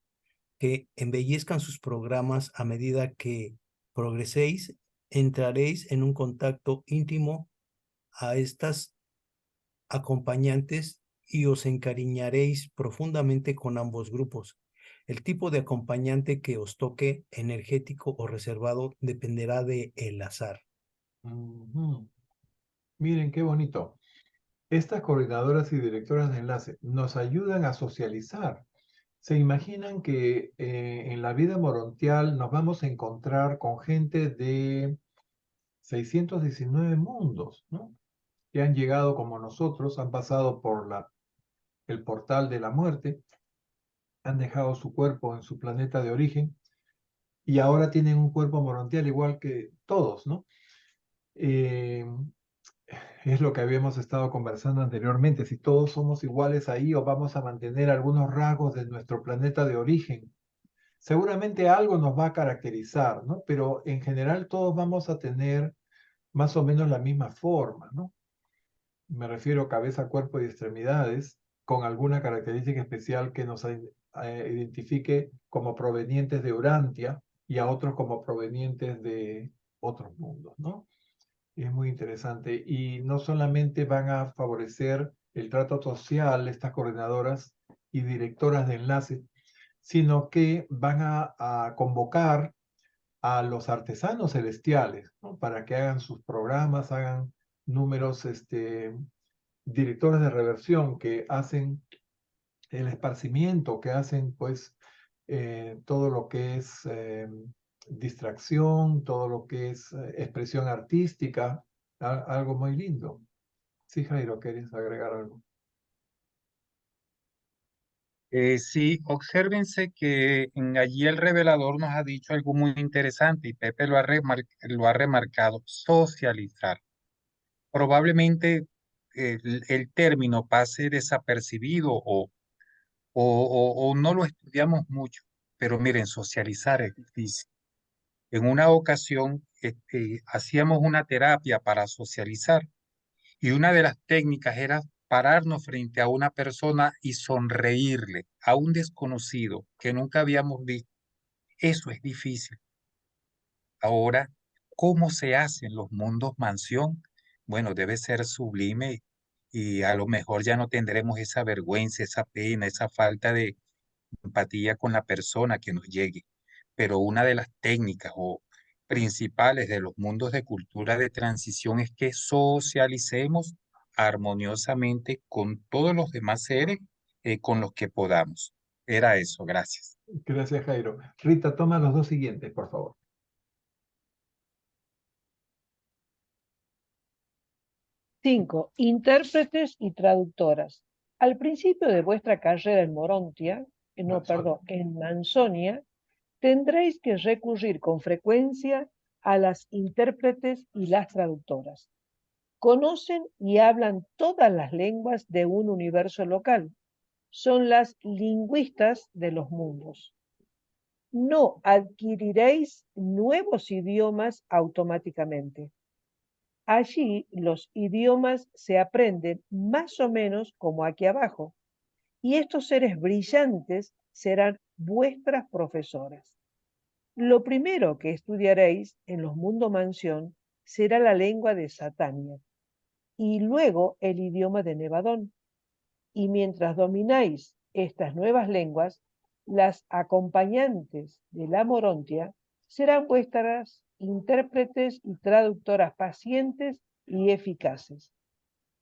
que embellezcan sus programas a medida que progreséis, entraréis en un contacto íntimo a estas acompañantes y os encariñaréis profundamente con ambos grupos. El tipo de acompañante que os toque, energético o reservado, dependerá del azar. Ujú. Miren qué bonito. Estas coordinadoras y directoras de enlace nos ayudan a socializar. ¿Se imaginan que en la vida morontial nos vamos a encontrar con gente de 619 mundos, ¿no? Que han llegado como nosotros, han pasado por el portal de la muerte, han dejado su cuerpo en su planeta de origen y ahora tienen un cuerpo morontial igual que todos, ¿no? Eh, es lo que habíamos estado conversando anteriormente, si todos somos iguales ahí o vamos a mantener algunos rasgos de nuestro planeta de origen. Seguramente algo nos va a caracterizar, ¿no? Pero en general todos vamos a tener más o menos la misma forma, ¿no? Me refiero a cabeza, cuerpo y extremidades, con alguna característica especial que nos identifique como provenientes de Urantia y a otros como provenientes de otros mundos, ¿no? Es muy interesante. Y no solamente van a favorecer el trato social, estas coordinadoras y directoras de enlace, sino que van a convocar a los artesanos celestiales, ¿no? Para que hagan sus programas, hagan números, directores de reversión que hacen el esparcimiento, que hacen pues todo lo que es distracción, todo lo que es expresión artística, algo muy lindo. Sí, Jairo, ¿quieres agregar algo? Sí, obsérvense que allí el revelador nos ha dicho algo muy interesante y Pepe lo ha remarcado, socializar. Probablemente el término pase desapercibido o no lo estudiamos mucho, pero miren, socializar es difícil. En una ocasión hacíamos una terapia para socializar y una de las técnicas era pararnos frente a una persona y sonreírle a un desconocido que nunca habíamos visto. Eso es difícil. Ahora, ¿cómo se hace en los mundos mansión? Bueno, debe ser sublime y a lo mejor ya no tendremos esa vergüenza, esa pena, esa falta de empatía con la persona que nos llegue. Pero una de las técnicas o principales de los mundos de cultura de transición es que socialicemos armoniosamente con todos los demás seres con los que podamos. Era eso, gracias. Gracias, Jairo. Rita, toma los dos siguientes, por favor. 5. Intérpretes y traductoras. Al principio de vuestra carrera en Morontia, en Mansonia, tendréis que recurrir con frecuencia a las intérpretes y las traductoras. Conocen y hablan todas las lenguas de un universo local. Son las lingüistas de los mundos. No adquiriréis nuevos idiomas automáticamente. Allí los idiomas se aprenden más o menos como aquí abajo, y estos seres brillantes serán vuestras profesoras. Lo primero que estudiaréis en los mundos mansión será la lengua de Satania y luego el idioma de Nevadón. Y mientras domináis estas nuevas lenguas, las acompañantes de la Morontia serán vuestras intérpretes y traductoras pacientes y eficaces.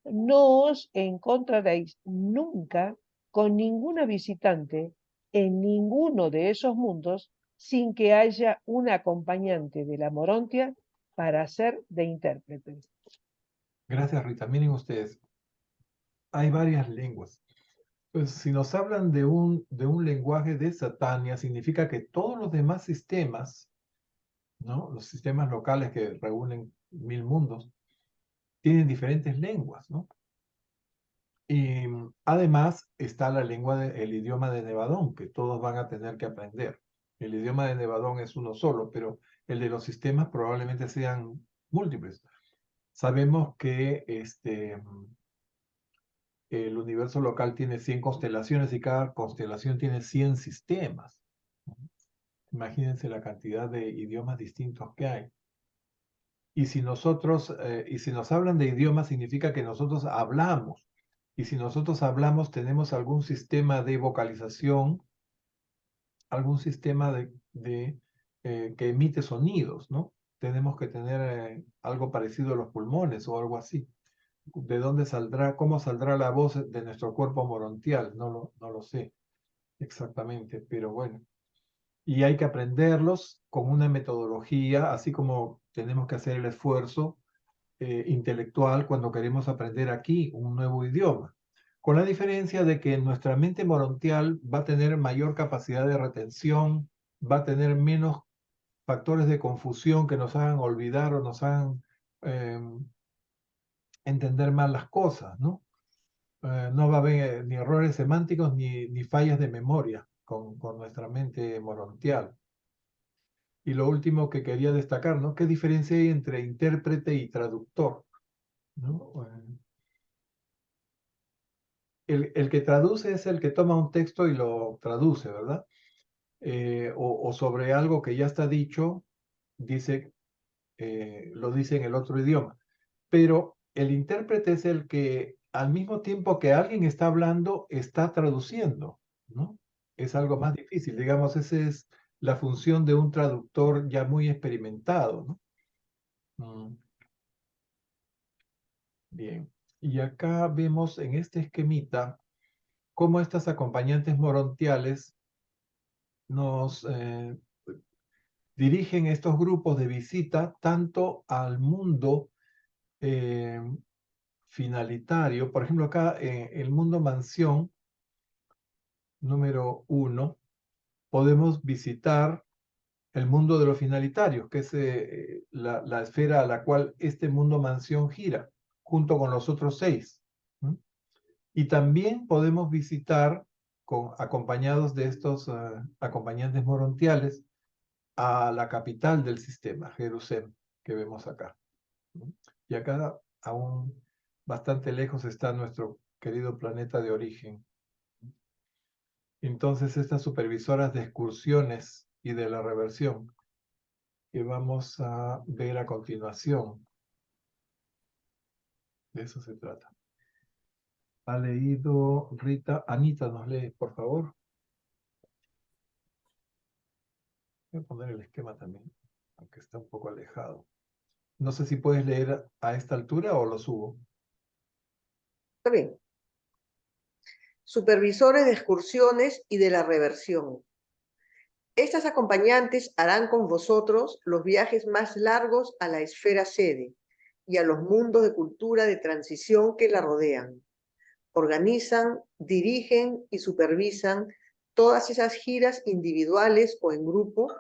No os encontraréis nunca con ninguna visitante en ninguno de esos mundos sin que haya un acompañante de la Morontia para ser de intérprete. Gracias, Rita. Miren ustedes, hay varias lenguas. Pues si nos hablan de un lenguaje de Satania, significa que todos los demás sistemas, ¿no? Los sistemas locales que reúnen 1000 mundos, tienen diferentes lenguas, ¿no? Y además está el idioma de Nevadón, que todos van a tener que aprender. El idioma de Nevadón es uno solo, pero el de los sistemas probablemente sean múltiples. Sabemos que el universo local tiene 100 constelaciones y cada constelación tiene 100 sistemas. Imagínense la cantidad de idiomas distintos que hay. Y si nos hablan de idiomas, significa que nosotros hablamos. Y si nosotros hablamos, tenemos algún sistema de vocalización, algún sistema que emite sonidos, ¿no? Tenemos que tener algo parecido a los pulmones o algo así. ¿De dónde saldrá, cómo saldrá la voz de nuestro cuerpo morontial? No lo sé exactamente, pero bueno. Y hay que aprenderlos con una metodología, así como tenemos que hacer el esfuerzo intelectual cuando queremos aprender aquí un nuevo idioma. Con la diferencia de que nuestra mente morontial va a tener mayor capacidad de retención, va a tener menos factores de confusión que nos hagan olvidar o nos hagan entender mal las cosas, ¿no? No va a haber ni errores semánticos ni fallas de memoria con nuestra mente morontial. Y lo último que quería destacar, ¿no? ¿Qué diferencia hay entre intérprete y traductor? ¿No? El que traduce es el que toma un texto y lo traduce, ¿verdad? O sobre algo que ya está dicho, lo dice en el otro idioma. Pero el intérprete es el que al mismo tiempo que alguien está hablando, está traduciendo, ¿no? Es algo más difícil. Digamos, esa es la función de un traductor ya muy experimentado, ¿no? Bien. Y acá vemos en este esquemita cómo estas acompañantes morontiales nos dirigen estos grupos de visita tanto al mundo finalitario. Por ejemplo, acá el mundo mansión número 1, podemos visitar el mundo de los finalitarios, que es la esfera a la cual este mundo mansión gira, junto con los otros 6. Y también podemos visitar, acompañados de estos acompañantes morontiales, a la capital del sistema, Jerusalén, que vemos acá. Y acá, aún bastante lejos, está nuestro querido planeta de origen. Entonces, estas supervisoras de excursiones y de la reversión, que vamos a ver a continuación, de eso se trata. ¿Ha leído Rita? Anita, ¿nos lee, por favor? Voy a poner el esquema también, aunque está un poco alejado. No sé si puedes leer a esta altura o lo subo. Está bien. Supervisores de excursiones y de la reversión. Estas acompañantes harán con vosotros los viajes más largos a la esfera sede y a los mundos de cultura de transición que la rodean. Organizan, dirigen y supervisan todas esas giras individuales o en grupo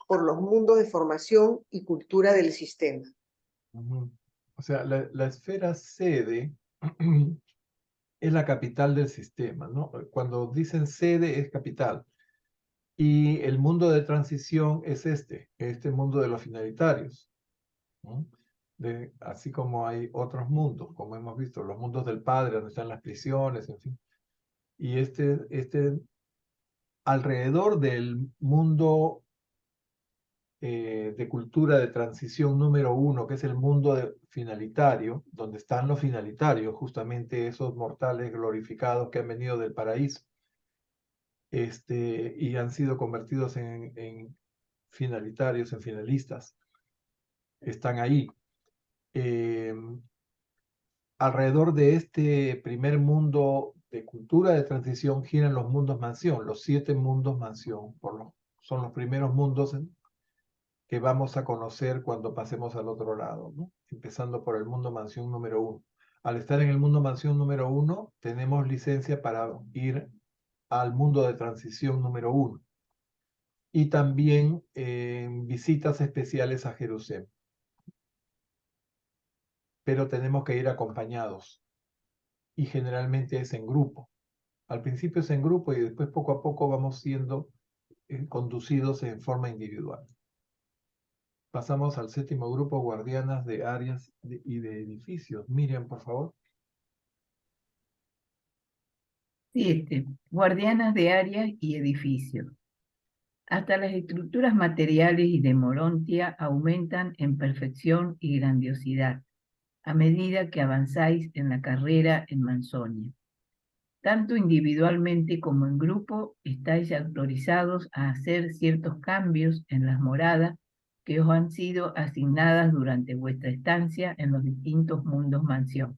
por los mundos de formación y cultura del sistema. O sea, la esfera sede es la capital del sistema, ¿no? Cuando dicen sede es capital. Y el mundo de transición es este mundo de los finalitarios, ¿no? Así como hay otros mundos, como hemos visto, los mundos del Padre, donde están las prisiones, en fin. Y alrededor del mundo de cultura de transición número 1, que es el mundo finalitario, donde están los finalitarios, justamente esos mortales glorificados que han venido del paraíso, y han sido convertidos en finalitarios, en finalistas. Están ahí. Alrededor de este primer mundo de cultura de transición giran los mundos mansión, los 7 mundos mansión. Son los primeros mundos que vamos a conocer cuando pasemos al otro lado, ¿no? Empezando por el mundo mansión número 1. Al estar en el mundo mansión número 1, tenemos licencia para ir al mundo de transición número 1. Y también visitas especiales a Jerusalén. Pero tenemos que ir acompañados. Y generalmente es en grupo. Al principio es en grupo y después poco a poco vamos siendo conducidos en forma individual. Pasamos al 7º grupo, guardianas de áreas y de edificios. Miriam, por favor. 7. Guardianas de áreas y edificios. Hasta las estructuras materiales y de Morontia aumentan en perfección y grandiosidad a medida que avanzáis en la carrera en Manzonia. Tanto individualmente como en grupo estáis autorizados a hacer ciertos cambios en las moradas que os han sido asignadas durante vuestra estancia en los distintos mundos mansión.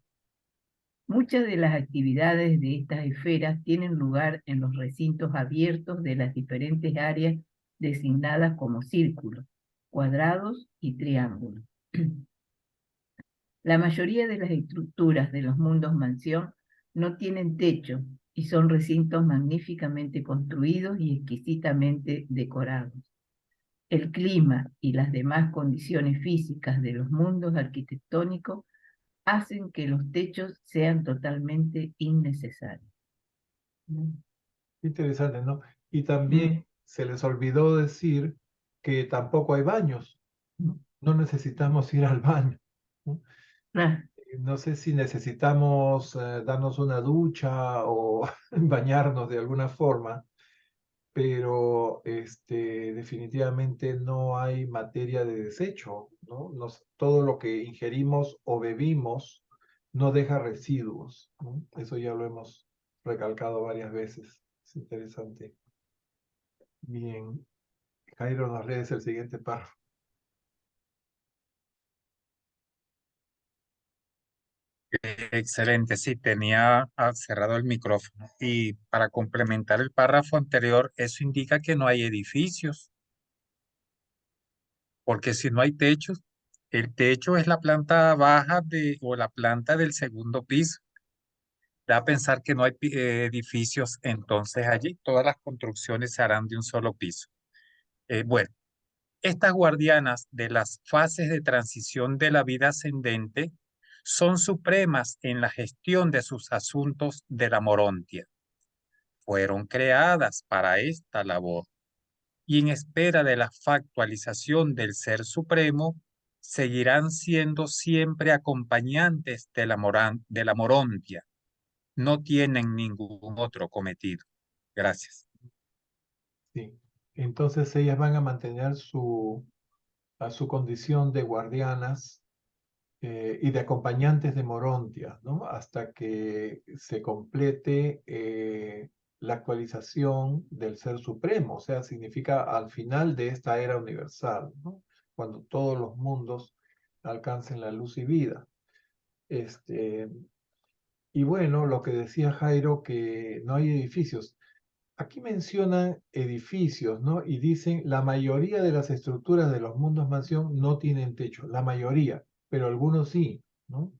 Muchas de las actividades de estas esferas tienen lugar en los recintos abiertos de las diferentes áreas designadas como círculos, cuadrados y triángulos. La mayoría de las estructuras de los mundos mansión no tienen techo y son recintos magníficamente construidos y exquisitamente decorados. El clima y las demás condiciones físicas de los mundos arquitectónicos hacen que los techos sean totalmente innecesarios. Interesante, ¿no? Y también se les olvidó decir que tampoco hay baños, ¿no? No necesitamos ir al baño, ¿no? No sé si necesitamos darnos una ducha o bañarnos de alguna forma, pero definitivamente no hay materia de desecho, ¿no? Todo lo que ingerimos o bebimos no deja residuos, ¿no? Eso ya lo hemos recalcado varias veces. Es interesante. Bien, Jairo, nos lees el siguiente párrafo. Excelente, sí, tenía cerrado el micrófono. Y para complementar el párrafo anterior, eso indica que no hay edificios, porque si no hay techos, el techo es la planta baja o la planta del segundo piso. Da a pensar que no hay edificios, entonces allí todas las construcciones se harán de un solo piso. Bueno, estas guardianas de las fases de transición de la vida ascendente son supremas en la gestión de sus asuntos de la Morontia. Fueron creadas para esta labor y en espera de la factualización del Ser Supremo, seguirán siendo siempre acompañantes de la Morontia. No tienen ningún otro cometido. Gracias. Sí. Entonces ellas van a mantener su condición de guardianas y de acompañantes de Morontia, ¿no? Hasta que se complete la actualización del Ser Supremo, o sea, significa al final de esta era universal, ¿no? Cuando todos los mundos alcancen la luz y vida. Y bueno, lo que decía Jairo, que no hay edificios. Aquí mencionan edificios, ¿no? Y dicen, la mayoría de las estructuras de los mundos mansión no tienen techo, la mayoría, pero algunos sí, ¿no?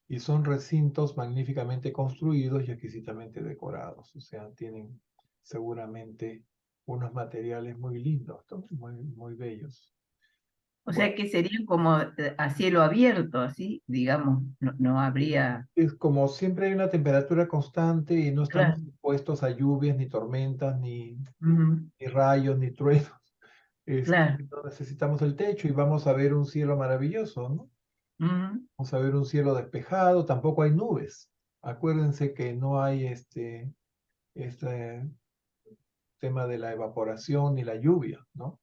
Y son recintos magníficamente construidos y exquisitamente decorados, o sea, tienen seguramente unos materiales muy lindos, ¿no? Muy bellos. O sea que serían como a cielo abierto, así, digamos, no habría... Es como siempre hay una temperatura constante y no estamos Claro. expuestos a lluvias, ni tormentas, ni Ujú, rayos, ni truenos. claro. No necesitamos el techo y vamos a ver un cielo maravilloso, ¿no? Ujú, Vamos a ver un cielo despejado, tampoco hay nubes. Acuérdense que no hay este tema de la evaporación ni la lluvia, ¿no?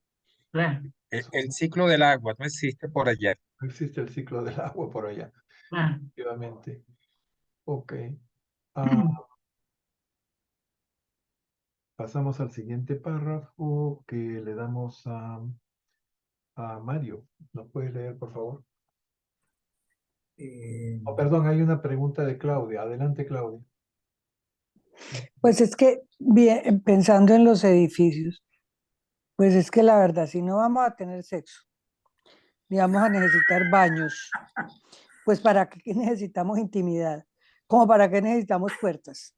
claro, El ciclo del agua no existe por allá. No existe el ciclo del agua por allá, claro. efectivamente. Ok. Ah, pasamos al siguiente párrafo que le damos a Mario. ¿Nos puedes leer, por favor? Oh, perdón, hay una pregunta de Claudia. Adelante, Claudia. Pues es que, bien, pensando en los edificios, pues es que la verdad, si no vamos a tener sexo, ni vamos a necesitar baños, pues ¿para qué necesitamos intimidad? ¿Como para qué necesitamos puertas?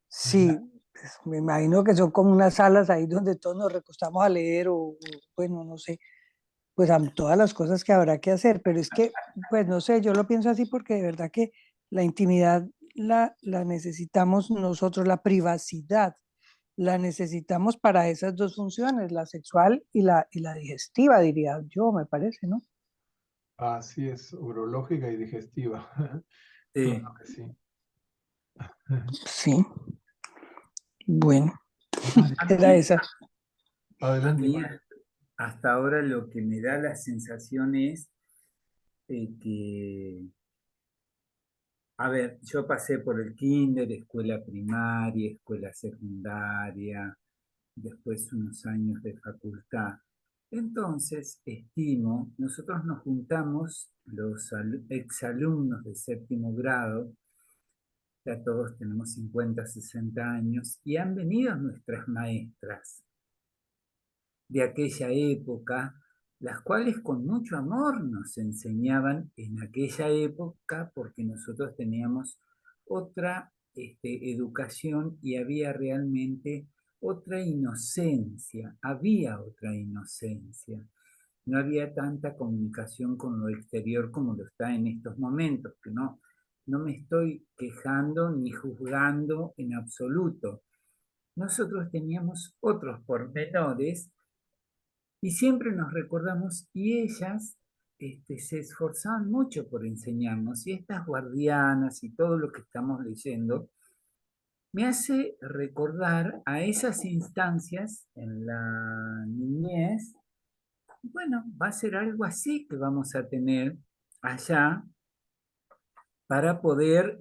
Sí, pues, me imagino que son como unas salas ahí donde todos nos recostamos a leer o bueno, no sé, pues todas las cosas que habrá que hacer, pero es que, pues no sé, yo lo pienso así porque de verdad que la intimidad la necesitamos nosotros, la privacidad La necesitamos para esas dos funciones, la sexual y la digestiva, diría yo, me parece, ¿no? Así es, urológica y digestiva. Sí. Claro que sí. Sí. Bueno, A era mí, esa. a Adelante, mí Mario. hasta ahora lo que me da la sensación es que, a ver, yo pasé por el kinder, escuela primaria, escuela secundaria, después unos años de facultad. Entonces, estimo, nosotros nos juntamos, los exalumnos de séptimo grado, ya todos tenemos 50, 60 años, y han venido nuestras maestras de aquella época, las cuales con mucho amor nos enseñaban en aquella época porque nosotros teníamos otra educación y había realmente otra inocencia, había otra inocencia. No había tanta comunicación con lo exterior como lo está en estos momentos, que no me estoy quejando ni juzgando en absoluto. Nosotros teníamos otros pormenores y siempre nos recordamos, y ellas se esforzaban mucho por enseñarnos, y estas guardianas y todo lo que estamos leyendo, me hace recordar a esas instancias en la niñez. Bueno, va a ser algo así que vamos a tener allá para poder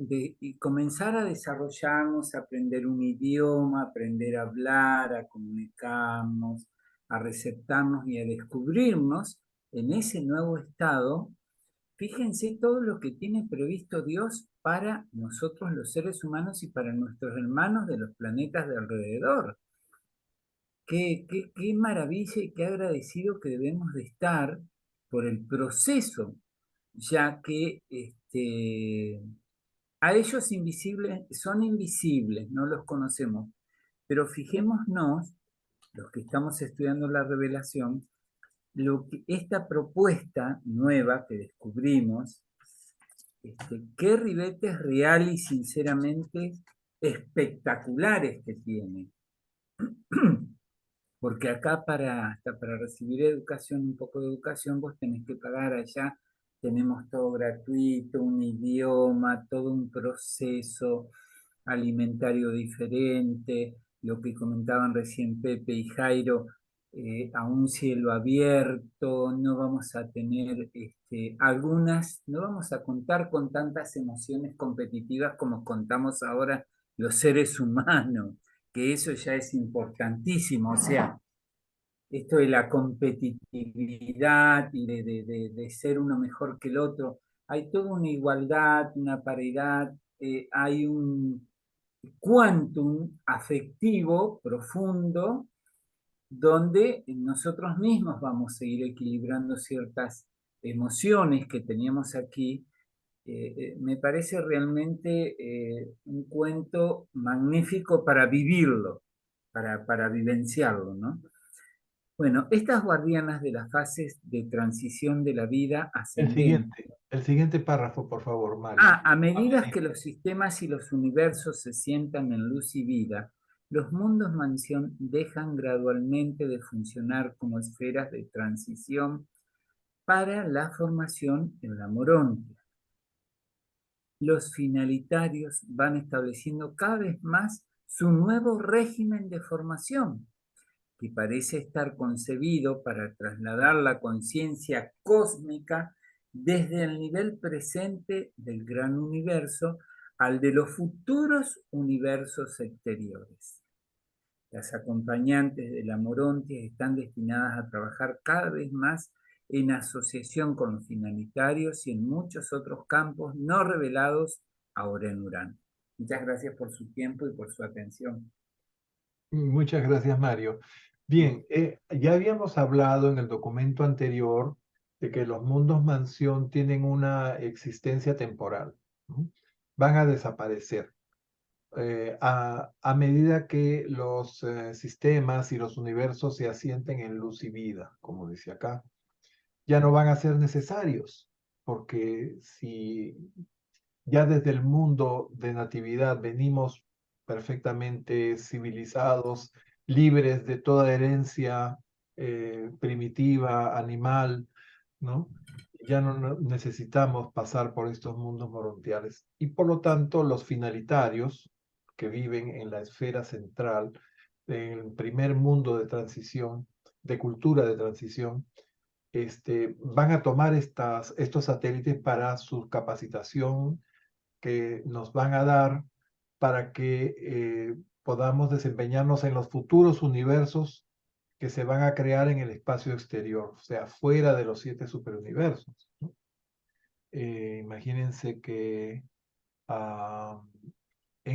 comenzar a desarrollarnos, a aprender un idioma, aprender a hablar, a comunicarnos, a receptarnos y a descubrirnos en ese nuevo estado. Fíjense todo lo que tiene previsto Dios para nosotros los seres humanos y para nuestros hermanos de los planetas de alrededor. Qué maravilla y qué agradecido que debemos de estar por el proceso, ya que a ellos invisibles, son invisibles, no los conocemos, pero fijémonos, los que estamos estudiando la revelación, esta propuesta nueva que descubrimos, qué ribetes real y sinceramente espectaculares que tiene. Porque acá hasta para recibir educación, un poco de educación, vos tenés que pagar. Allá tenemos todo gratuito, un idioma, todo un proceso alimentario diferente, lo que comentaban recién Pepe y Jairo, a un cielo abierto, no vamos a tener no vamos a contar con tantas emociones competitivas como contamos ahora los seres humanos, que eso ya es importantísimo. O sea, esto de la competitividad y de ser uno mejor que el otro, hay toda una igualdad, una paridad, hay un quantum afectivo profundo donde nosotros mismos vamos a ir equilibrando ciertas emociones que teníamos aquí. Me parece realmente un cuento magnífico para vivirlo, para vivenciarlo, ¿no? Bueno, estas guardianas de las fases de transición de la vida ascendente. El siguiente párrafo, por favor, Mario. A medida que los sistemas y los universos se sientan en luz y vida, los mundos mansión dejan gradualmente de funcionar como esferas de transición para la formación en la morontia. Los finalitarios van estableciendo cada vez más su nuevo régimen de formación, que parece estar concebido para trasladar la conciencia cósmica desde el nivel presente del gran universo al de los futuros universos exteriores. Las acompañantes de la Morontia están destinadas a trabajar cada vez más en asociación con los finalitarios y en muchos otros campos no revelados ahora en Urano. Muchas gracias por su tiempo y por su atención. Muchas gracias, Mario. Bien, ya habíamos hablado en el documento anterior de que los mundos mansión tienen una existencia temporal, ¿no? Van a desaparecer a medida que los sistemas y los universos se asienten en luz y vida, como dice acá. Ya no van a ser necesarios, porque si ya desde el mundo de natividad venimos perfectamente civilizados, libres de toda herencia primitiva, animal, ¿no? Ya no necesitamos pasar por estos mundos morontiales. Y por lo tanto, los finalitarios que viven en la esfera central, en el primer mundo de transición, de cultura de transición, van a tomar estos satélites para su capacitación que nos van a dar para que podamos desempeñarnos en los futuros universos que se van a crear en el espacio exterior, o sea, fuera de los 7 superuniversos, ¿no? Imagínense que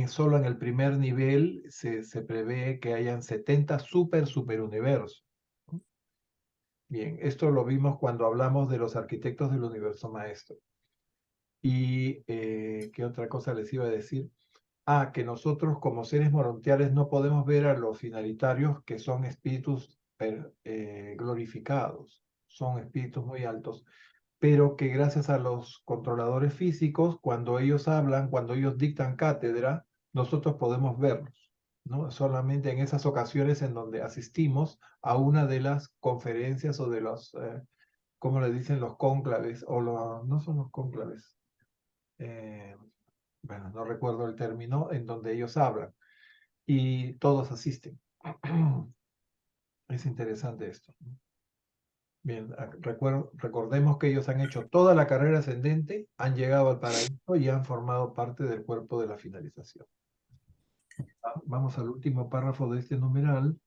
solo en el primer nivel se prevé que hayan 70 superuniversos. Bien, esto lo vimos cuando hablamos de los arquitectos del universo maestro. Y, ¿qué otra cosa les iba a decir? Que nosotros como seres morontiales no podemos ver a los finalitarios, que son espíritus glorificados, son espíritus muy altos, pero que gracias a los controladores físicos, cuando ellos hablan, cuando ellos dictan cátedra, nosotros podemos verlos, ¿no? Solamente en esas ocasiones en donde asistimos a una de las conferencias o de los, ¿cómo le dicen? Los cónclaves, no son los cónclaves, bueno, no recuerdo el término, en donde ellos hablan y todos asisten. Es interesante esto. Bien, recordemos que ellos han hecho toda la carrera ascendente, han llegado al paraíso y han formado parte del cuerpo de la finalización. Vamos al último párrafo de este numeral.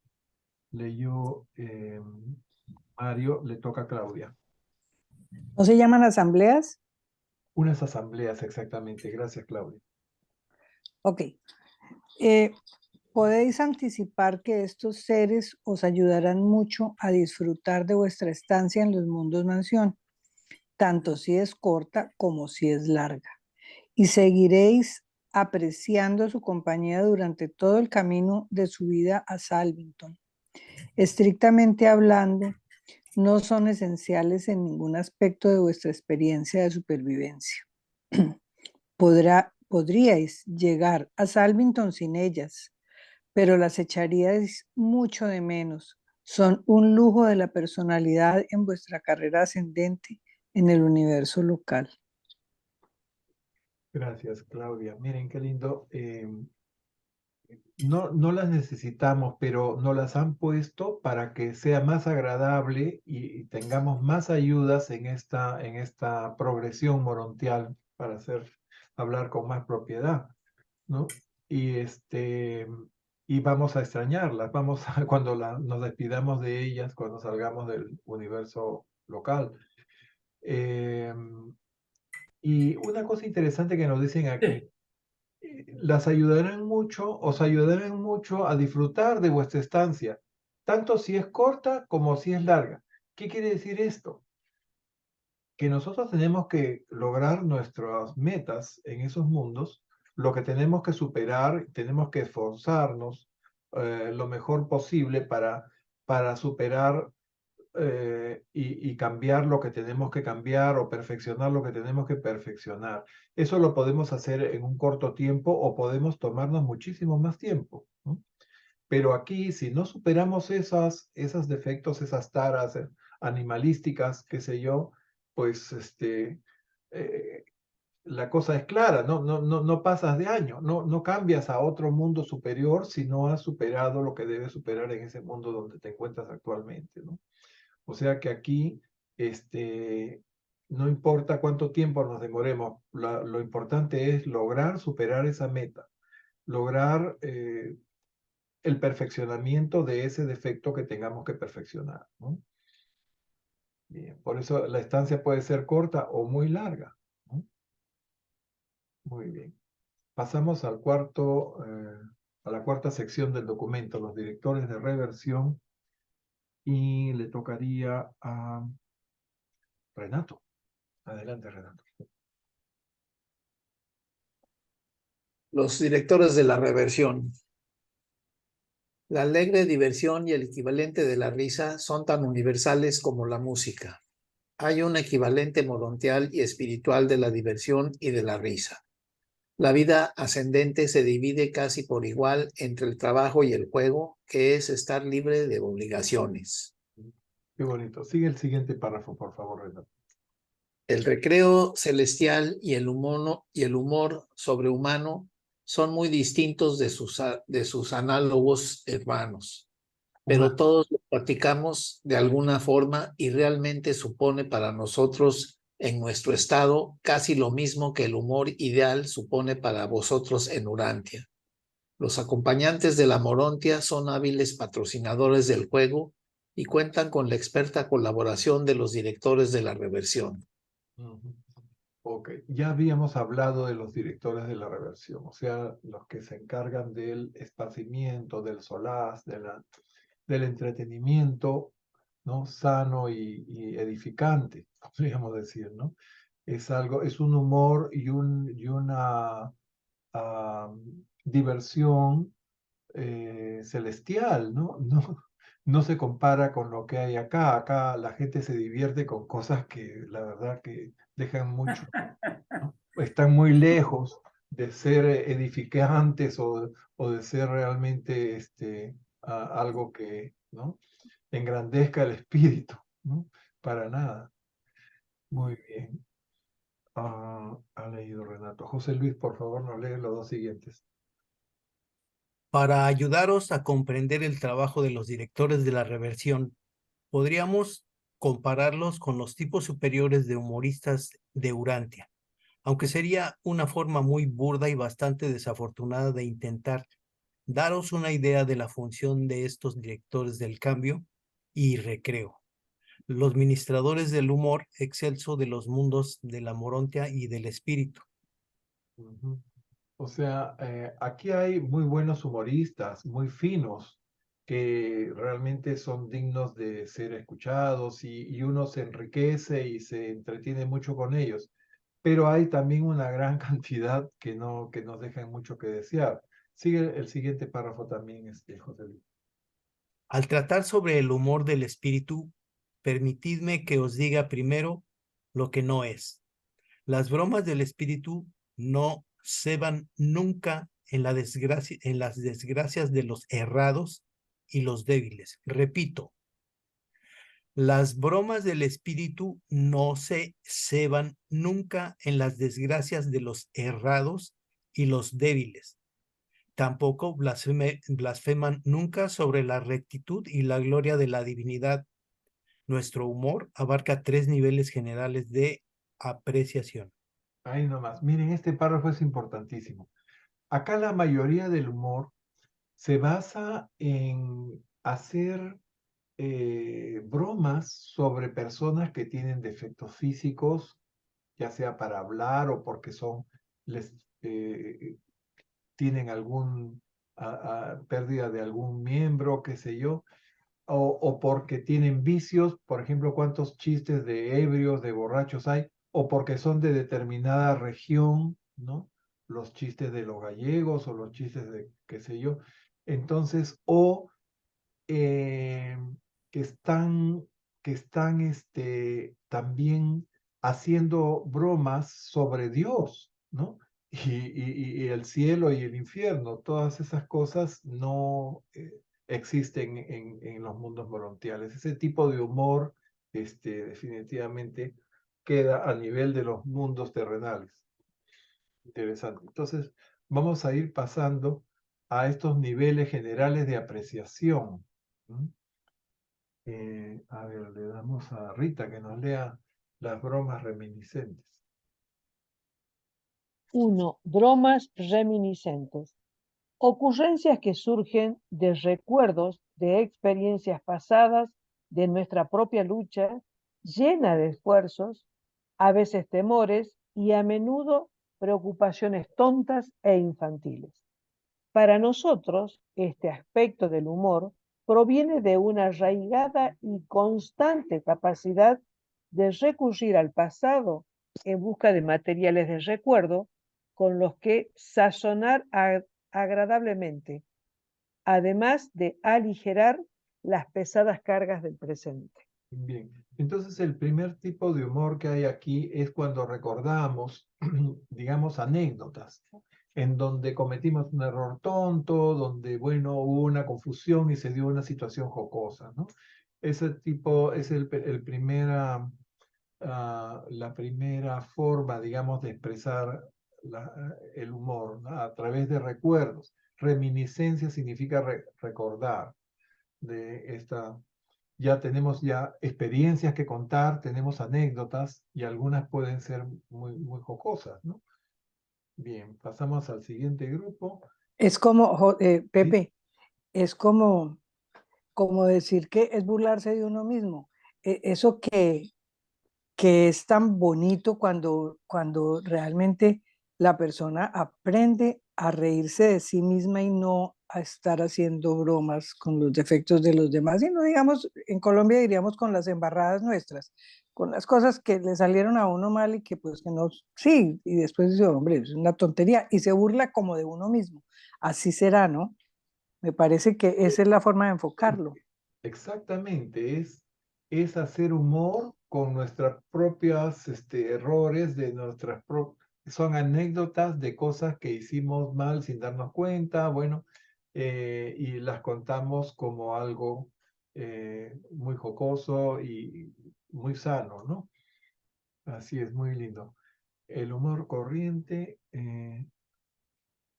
Leyó Mario, le toca a Claudia. ¿No se llaman asambleas? Unas asambleas, exactamente. Gracias, Claudia. Ok. Podéis anticipar que estos seres os ayudarán mucho a disfrutar de vuestra estancia en los mundos mansión, tanto si es corta como si es larga, y seguiréis apreciando su compañía durante todo el camino de su vida a Salvington. Estrictamente hablando, no son esenciales en ningún aspecto de vuestra experiencia de supervivencia. Podríais llegar a Salvington sin ellas, pero las echaríais mucho de menos. Son un lujo de la personalidad en vuestra carrera ascendente en el universo local. Gracias, Claudia. Miren qué lindo. No las necesitamos, pero nos las han puesto para que sea más agradable y tengamos más ayudas en esta progresión morontial para hablar con más propiedad, ¿no? Y vamos a extrañarlas, cuando nos despidamos de ellas, cuando salgamos del universo local. Y una cosa interesante que nos dicen aquí, os ayudarán mucho a disfrutar de vuestra estancia, tanto si es corta como si es larga. ¿Qué quiere decir esto? Que nosotros tenemos que lograr nuestras metas en esos mundos, lo que tenemos que superar, tenemos que esforzarnos lo mejor posible para superar y cambiar lo que tenemos que cambiar o perfeccionar lo que tenemos que perfeccionar. Eso lo podemos hacer en un corto tiempo o podemos tomarnos muchísimo más tiempo, ¿no? Pero aquí, si no superamos esos defectos, esas taras animalísticas, qué sé yo, pues la cosa es clara, no pasas de año, no cambias a otro mundo superior si no has superado lo que debes superar en ese mundo donde te encuentras actualmente, ¿no? O sea que aquí, no importa cuánto tiempo nos demoremos, lo importante es lograr superar esa meta, lograr el perfeccionamiento de ese defecto que tengamos que perfeccionar, ¿no? Bien, por eso la estancia puede ser corta o muy larga, ¿no? Muy bien. Pasamos a la cuarta sección del documento, los directores de reversión, y le tocaría a Renato. Adelante, Renato. Los directores de la reversión. La alegre diversión y el equivalente de la risa son tan universales como la música. Hay un equivalente morontial y espiritual de la diversión y de la risa. La vida ascendente se divide casi por igual entre el trabajo y el juego, que es estar libre de obligaciones. Qué bonito. Sigue el siguiente párrafo, por favor, Renato. El recreo celestial y el humor sobrehumano son muy distintos de sus análogos hermanos, pero todos lo practicamos de alguna forma y realmente supone para nosotros en nuestro estado casi lo mismo que el humor ideal supone para vosotros en Urantia. Los acompañantes de la Morontia son hábiles patrocinadores del juego y cuentan con la experta colaboración de los directores de la reversión. Ok, ya habíamos hablado de los directores de la reversión, o sea, los que se encargan del esparcimiento, del solaz, del entretenimiento, ¿no? Sano y edificante, podríamos decir, ¿no? Es algo, es un humor y una diversión celestial, ¿no? No se compara con lo que hay acá. Acá la gente se divierte con cosas que la verdad que dejan mucho, ¿no? Están muy lejos de ser edificantes o de ser realmente algo que, ¿no? engrandezca el espíritu, ¿no? Para nada. Muy bien. Ha leído Renato. José Luis, por favor, nos lee los dos siguientes. Para ayudaros a comprender el trabajo de los directores de la reversión, podríamos compararlos con los tipos superiores de humoristas de Urantia, aunque sería una forma muy burda y bastante desafortunada de intentar daros una idea de la función de estos directores del cambio y recreo, los ministradores del humor excelso de los mundos de la Morontia y del espíritu. O sea, aquí hay muy buenos humoristas, muy finos, que realmente son dignos de ser escuchados y uno se enriquece y se entretiene mucho con ellos. Pero hay también una gran cantidad que nos dejan mucho que desear. Sigue el siguiente párrafo también, José Luis. Al tratar sobre el humor del espíritu, permitidme que os diga primero lo que no es. Las bromas del espíritu no ceban nunca en las desgracias de los errados y los débiles. Repito, las bromas del espíritu no se ceban nunca en las desgracias de los errados y los débiles. Tampoco blasfeman nunca sobre la rectitud y la gloria de la divinidad. Nuestro humor abarca 3 niveles generales de apreciación. Ahí nomás. Miren, este párrafo es importantísimo. Acá la mayoría del humor se basa en hacer bromas sobre personas que tienen defectos físicos, ya sea para hablar o porque tienen algún pérdida de algún miembro, qué sé yo, o porque tienen vicios, por ejemplo, cuántos chistes de ebrios, de borrachos hay, o porque son de determinada región, ¿no? Los chistes de los gallegos o los chistes de qué sé yo. Entonces, eh, que están, también haciendo bromas sobre Dios, ¿no? Y el cielo y el infierno, todas esas cosas no existen en los mundos morontiales. Ese tipo de humor definitivamente queda a nivel de los mundos terrenales. Interesante. Entonces, vamos a ir pasando a estos niveles generales de apreciación. A ver, le damos a Rita que nos lea las bromas reminiscentes. 1. Bromas reminiscentes. Ocurrencias que surgen de recuerdos de experiencias pasadas de nuestra propia lucha, llena de esfuerzos, a veces temores y a menudo preocupaciones tontas e infantiles. Para nosotros, este aspecto del humor proviene de una arraigada y constante capacidad de recurrir al pasado en busca de materiales de recuerdo con los que sazonar agradablemente, además de aligerar las pesadas cargas del presente. Bien, entonces el primer tipo de humor que hay aquí es cuando recordamos, digamos, anécdotas, ¿no? En donde cometimos un error tonto, donde, bueno, hubo una confusión y se dio una situación jocosa, ¿no? Ese tipo es la primera forma, digamos, de expresar el humor, ¿no? A través de recuerdos. Reminiscencia significa recordar de esta. Ya tenemos ya experiencias que contar, tenemos anécdotas y algunas pueden ser muy jocosas, ¿no? Bien, pasamos al siguiente grupo. Es como, ¿Sí? Pepe, es como decir que es burlarse de uno mismo. Eso que es tan bonito cuando realmente la persona aprende a reírse de sí misma y no a estar haciendo bromas con los defectos de los demás, y no digamos, en Colombia diríamos con las embarradas nuestras, con las cosas que le salieron a uno mal y que pues que no, sí, y después dice, hombre, es una tontería, y se burla como de uno mismo. Así será, ¿no? Me parece que esa es la forma de enfocarlo. Exactamente, es hacer humor con nuestras propias errores, son anécdotas de cosas que hicimos mal sin darnos cuenta, bueno, y las contamos como algo muy jocoso y muy sano, ¿no? Así es, muy lindo. El humor corriente,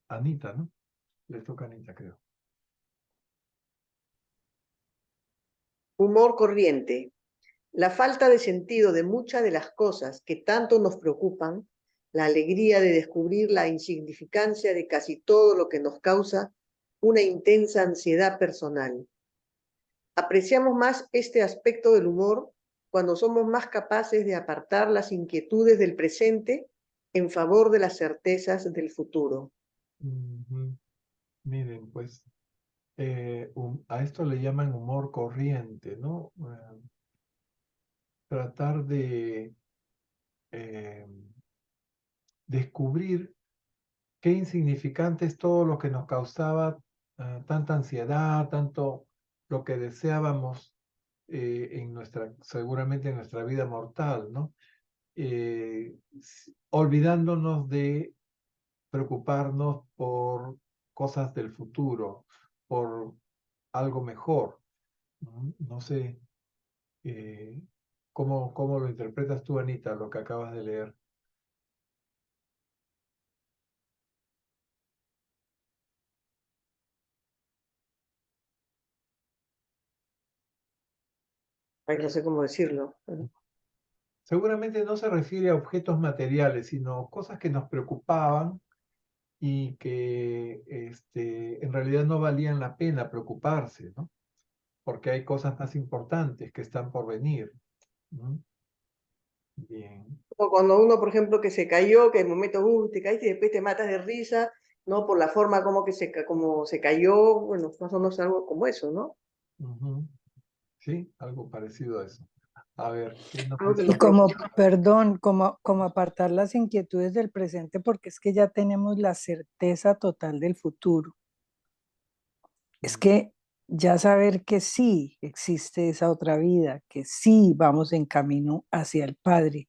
Anita, ¿no? Le toca a Anita, creo. Humor corriente. La falta de sentido de muchas de las cosas que tanto nos preocupan, la alegría de descubrir la insignificancia de casi todo lo que nos causa una intensa ansiedad personal. Apreciamos más este aspecto del humor cuando somos más capaces de apartar las inquietudes del presente en favor de las certezas del futuro. Ujú. Miren, pues a esto le llaman humor corriente, ¿no? Tratar de eh, descubrir qué insignificante es todo lo que nos causaba tanta ansiedad, tanto lo que deseábamos seguramente en nuestra vida mortal, ¿no? Olvidándonos de preocuparnos por cosas del futuro, por algo mejor. No sé, ¿cómo lo interpretas tú, Anita, lo que acabas de leer? Ay, no sé cómo decirlo. Seguramente no se refiere a objetos materiales, sino cosas que nos preocupaban y que en realidad no valían la pena preocuparse, ¿no? Porque hay cosas más importantes que están por venir, ¿no? Bien. O cuando uno, por ejemplo, que se cayó, que en el momento, te caíste y después te matas de risa, ¿no? Por la forma como se cayó, bueno, más o menos algo como eso, ¿no? Ujú. Sí, algo parecido a eso. A ver, ¿qué nos Algo que dice? Y nos como, preocupa. perdón, como apartar las inquietudes del presente, porque es que ya tenemos la certeza total del futuro. Es que ya saber que sí existe esa otra vida, que sí vamos en camino hacia el Padre,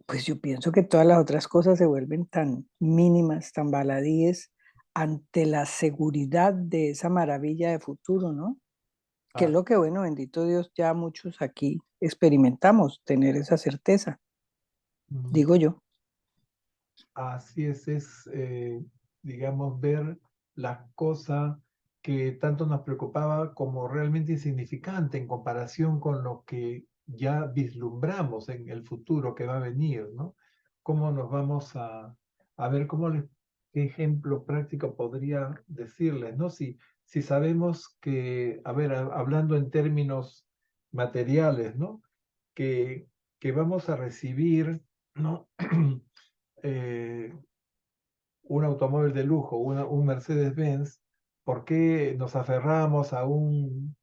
pues yo pienso que todas las otras cosas se vuelven tan mínimas, tan baladíes ante la seguridad de esa maravilla de futuro, ¿no? Que es Ah, lo que, bueno, bendito Dios, ya muchos aquí experimentamos tener esa certeza, mm, digo yo. así digamos, ver las cosas que tanto nos preocupaba como realmente insignificante en comparación con lo que ya vislumbramos en el futuro que va a venir, ¿no? ¿Cómo nos vamos a ver qué ejemplo práctico podría decirles, ¿no? Si sabemos que, a ver, hablando en términos materiales, ¿no? Que, que vamos a recibir, ¿no? eh, un automóvil de lujo, un Mercedes-Benz, ¿por qué nos aferramos a un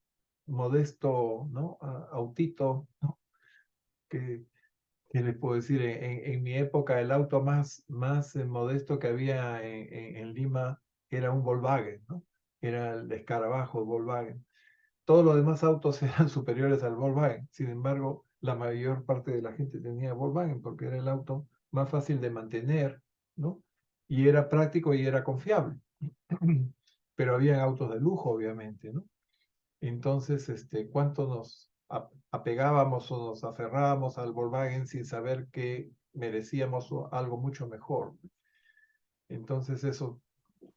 modesto, ¿no? Autito, ¿no? Que, ¿Qué les puedo decir? En mi época el auto más modesto que había en Lima era un Volkswagen, ¿no? Era el escarabajo Volkswagen. todos los demás autos eran superiores al Volkswagen. Sin embargo, la mayor parte de la gente tenía Volkswagen porque era el auto más fácil de mantener, ¿no? Y era práctico y era confiable. Pero había autos de lujo, obviamente, ¿no? Entonces, ¿cuánto nos apegábamos o nos aferrábamos al Volkswagen sin saber que merecíamos algo mucho mejor? Entonces eso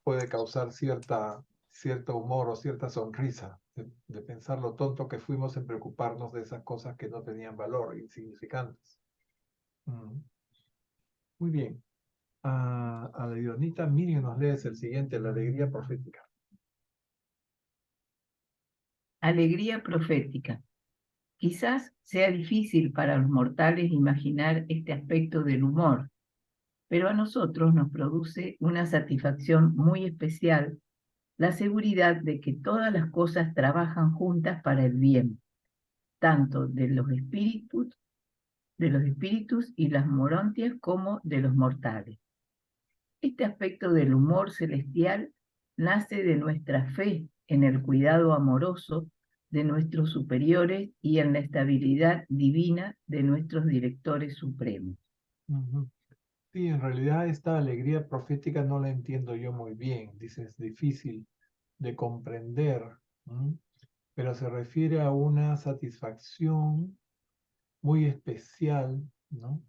puede causar cierto humor o cierta sonrisa de pensar lo tonto que fuimos en preocuparnos de esas cosas que no tenían valor, insignificantes. Muy bien. A la Ionita Miriam nos lees el siguiente, la alegría profética. Alegría profética. Quizás sea difícil para los mortales imaginar este aspecto del humor, pero a nosotros nos produce una satisfacción muy especial la seguridad de que todas las cosas trabajan juntas para el bien, tanto de los espíritus y las morontias como de los mortales. Este aspecto del humor celestial nace de nuestra fe en el cuidado amoroso de nuestros superiores y en la estabilidad divina de nuestros directores supremos. Sí, en realidad esta alegría profética no la entiendo yo muy bien. Dice, es difícil de comprender, pero se refiere a una satisfacción muy especial, ¿no?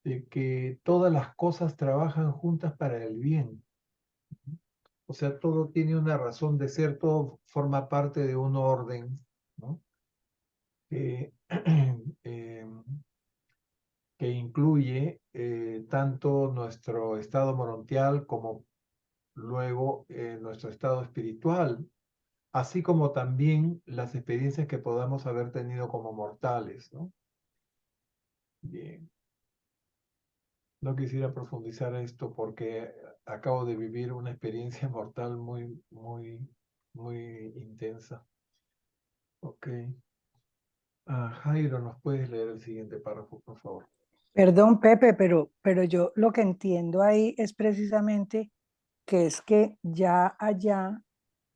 De que todas las cosas trabajan juntas para el bien. O sea, todo tiene una razón de ser, todo forma parte de un orden, ¿no? Que incluye tanto nuestro estado morontial como luego nuestro estado espiritual, así como también las experiencias que podamos haber tenido como mortales, ¿no? Bien. No quisiera profundizar esto porque acabo de vivir una experiencia mortal muy, muy, muy intensa. Ok. Jairo, ¿nos puedes leer el siguiente párrafo, por favor? Perdón, Pepe, pero yo lo que entiendo ahí es precisamente que es que ya allá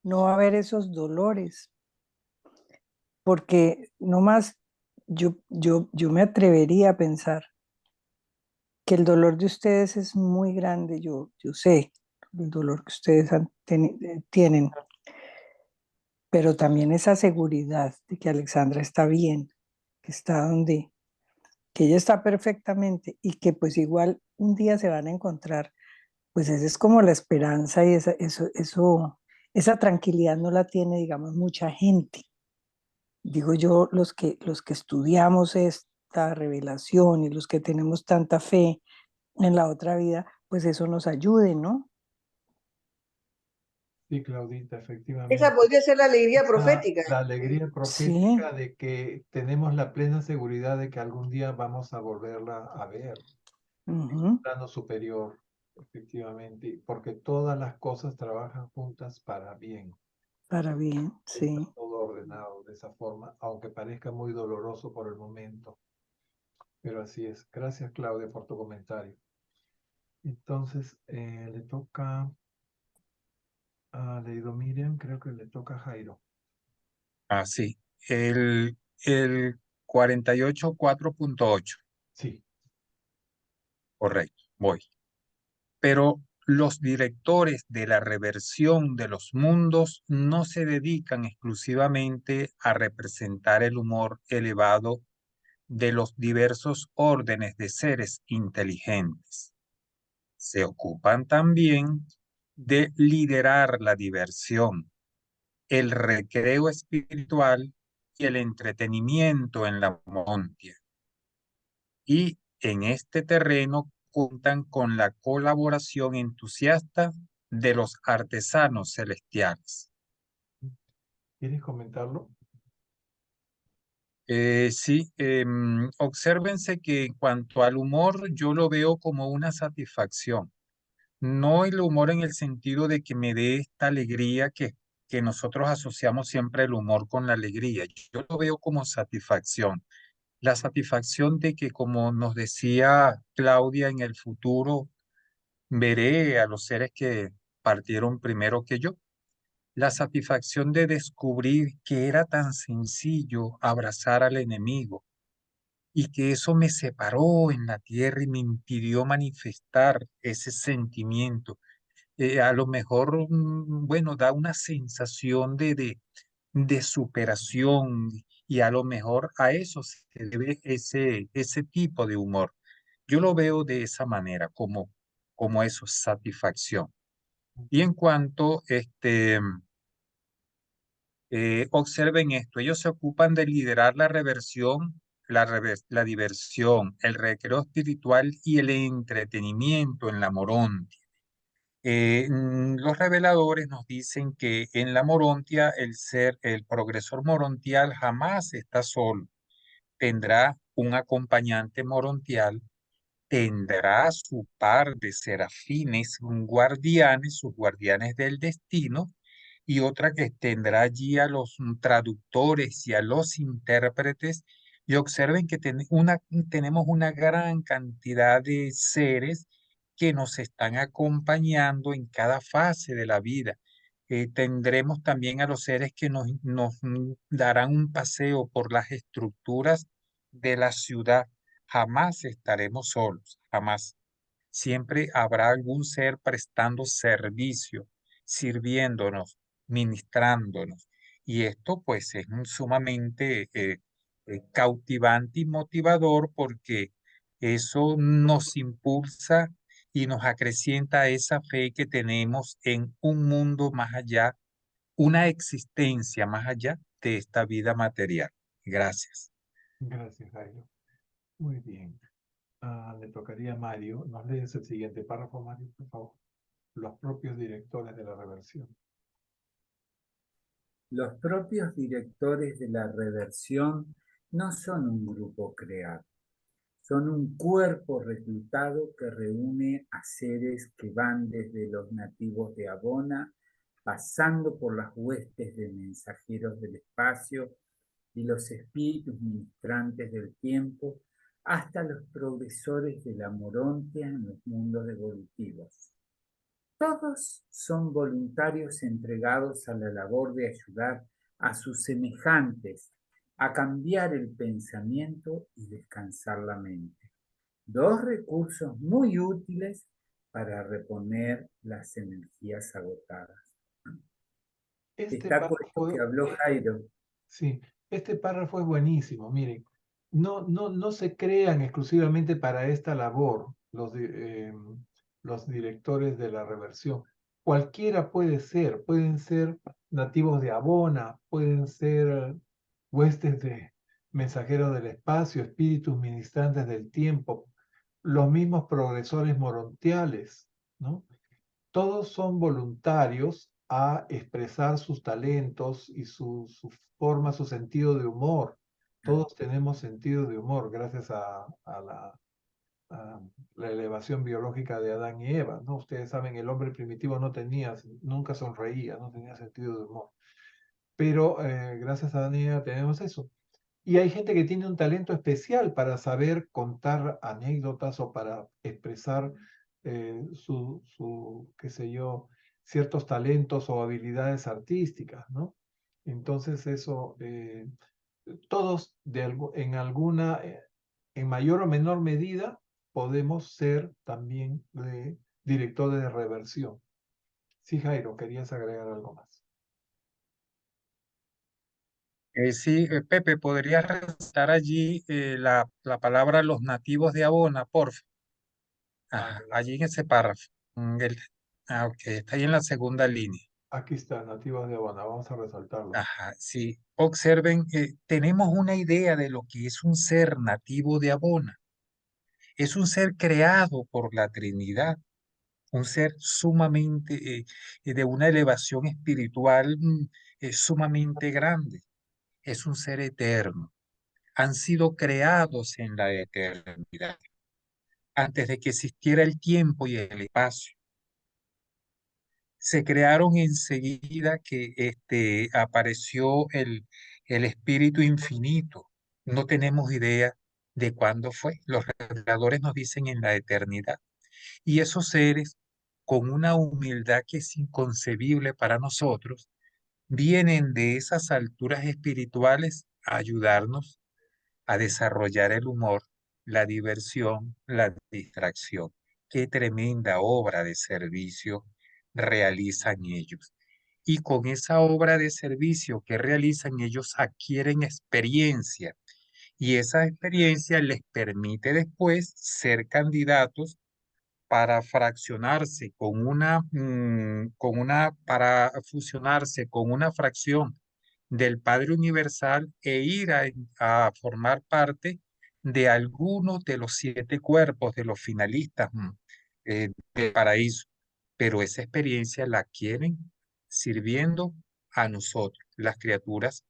no va a haber esos dolores, porque nomás yo me atrevería a pensar que el dolor de ustedes es muy grande, yo sé el dolor que ustedes tienen, pero también esa seguridad de que Alexandra está bien, que está que ella está perfectamente y que pues igual un día se van a encontrar, pues esa es como la esperanza y esa tranquilidad no la tiene, digamos, mucha gente. Digo yo, los que estudiamos esta revelación y los que tenemos tanta fe en la otra vida, pues eso nos ayude, ¿no? Sí, Claudita, efectivamente. Esa podría ser la alegría profética. La alegría profética de que tenemos la plena seguridad de que algún día vamos a volverla a ver en un plano superior, efectivamente, porque todas las cosas trabajan juntas para bien. Para bien, sí. Está todo ordenado de esa forma, aunque parezca muy doloroso por el momento. Pero así es. Gracias, Claudia, por tu comentario. Entonces, le toca a Leido Miriam, creo que le toca a Jairo. Ah, sí. El 48.4.8. Sí. Correcto, voy. Pero los directores de la reversión de los mundos no se dedican exclusivamente a representar el humor elevado de los diversos órdenes de seres inteligentes. Se ocupan también de liderar la diversión, el recreo espiritual y el entretenimiento en la montia. Y en este terreno cuentan con la colaboración entusiasta de los artesanos celestiales. ¿Quieres comentarlo? Sí, obsérvense que en cuanto al humor, yo lo veo como una satisfacción. No el humor en el sentido de que me dé esta alegría que nosotros asociamos siempre el humor con la alegría. Yo lo veo como satisfacción. La satisfacción de que, como nos decía Claudia, en el futuro veré a los seres que partieron primero que yo. la satisfacción de descubrir que era tan sencillo abrazar al enemigo y que eso me separó en la tierra y me impidió manifestar ese sentimiento. A lo mejor, bueno, da una sensación de superación y a lo mejor a eso se debe ese tipo de humor. Yo lo veo de esa manera, como eso, satisfacción. Y en cuanto, observen esto, ellos se ocupan de liderar la reversión, la diversión, el recreo espiritual y el entretenimiento en la Morontia. Los reveladores nos dicen que en la Morontia el progresor morontial jamás está solo, tendrá un acompañante morontial, tendrá su par de serafines, un guardianes, sus guardianes del destino, y otra que tendrá allí a los traductores y a los intérpretes. Y observen que tenemos una gran cantidad de seres que nos están acompañando en cada fase de la vida. Tendremos también a los seres que nos darán un paseo por las estructuras de la ciudad. Jamás estaremos solos, jamás. Siempre habrá algún ser prestando servicio, sirviéndonos, ministrándonos. Y esto pues es sumamente cautivante y motivador porque eso nos impulsa y nos acrecienta esa fe que tenemos en un mundo más allá, una existencia más allá de esta vida material. Gracias. Gracias, Jairo. Muy bien. Le tocaría a Mario. ¿Nos lees el siguiente párrafo, Mario, por favor? Los propios directores de la reversión. Los propios directores de la reversión no son un grupo creado, son un cuerpo reclutado que reúne a seres que van desde los nativos de Abona, pasando por las huestes de mensajeros del espacio y los espíritus ministrantes del tiempo, hasta los progresores de la Morontia en los mundos evolutivos. Todos son voluntarios entregados a la labor de ayudar a sus semejantes a cambiar el pensamiento y descansar la mente. Dos recursos muy útiles para reponer las energías agotadas. Destaco esto que habló Jairo. Sí, este párrafo es buenísimo. Miren, no se crean exclusivamente para esta labor los directores de la reversión. Cualquiera puede ser, pueden ser nativos de Abona, pueden ser huestes de mensajeros del espacio, espíritus ministrantes del tiempo, los mismos progresores morontiales, ¿no? Todos son voluntarios a expresar sus talentos y su forma, su sentido de humor. Todos tenemos sentido de humor gracias a la elevación biológica de Adán y Eva, ¿no? Ustedes saben, el hombre primitivo nunca sonreía, no tenía sentido de humor. Pero gracias a Adán y Eva tenemos eso. Y hay gente que tiene un talento especial para saber contar anécdotas o para expresar qué sé yo, ciertos talentos o habilidades artísticas, ¿no? Entonces eso, todos en mayor o menor medida, podemos ser también directores de reversión. Sí, Jairo, querías agregar algo más. Sí, Pepe, ¿podrías resaltar allí la palabra los nativos de Abona, por favor? Ajá, allí en ese párrafo. Ok, está ahí en la segunda línea. Aquí está, nativos de Abona, vamos a resaltarlo. Ajá, sí. Observen, tenemos una idea de lo que es un ser nativo de Abona. Es un ser creado por la Trinidad, un ser sumamente de una elevación espiritual sumamente grande. Es un ser eterno. Han sido creados en la eternidad, antes de que existiera el tiempo y el espacio. Se crearon enseguida que apareció el Espíritu Infinito. No tenemos idea de cuándo fue. Los reveladores nos dicen en la eternidad. Y esos seres, con una humildad que es inconcebible para nosotros, vienen de esas alturas espirituales a ayudarnos a desarrollar el humor, la diversión, la distracción. Qué tremenda obra de servicio realizan ellos. Y con esa obra de servicio que realizan ellos adquieren experiencia y esa experiencia les permite después ser candidatos para fraccionarse para fusionarse con una fracción del Padre Universal e ir a formar parte de alguno de los 7 cuerpos de los finalistas del paraíso. Pero esa experiencia la quieren sirviendo a nosotros, las criaturas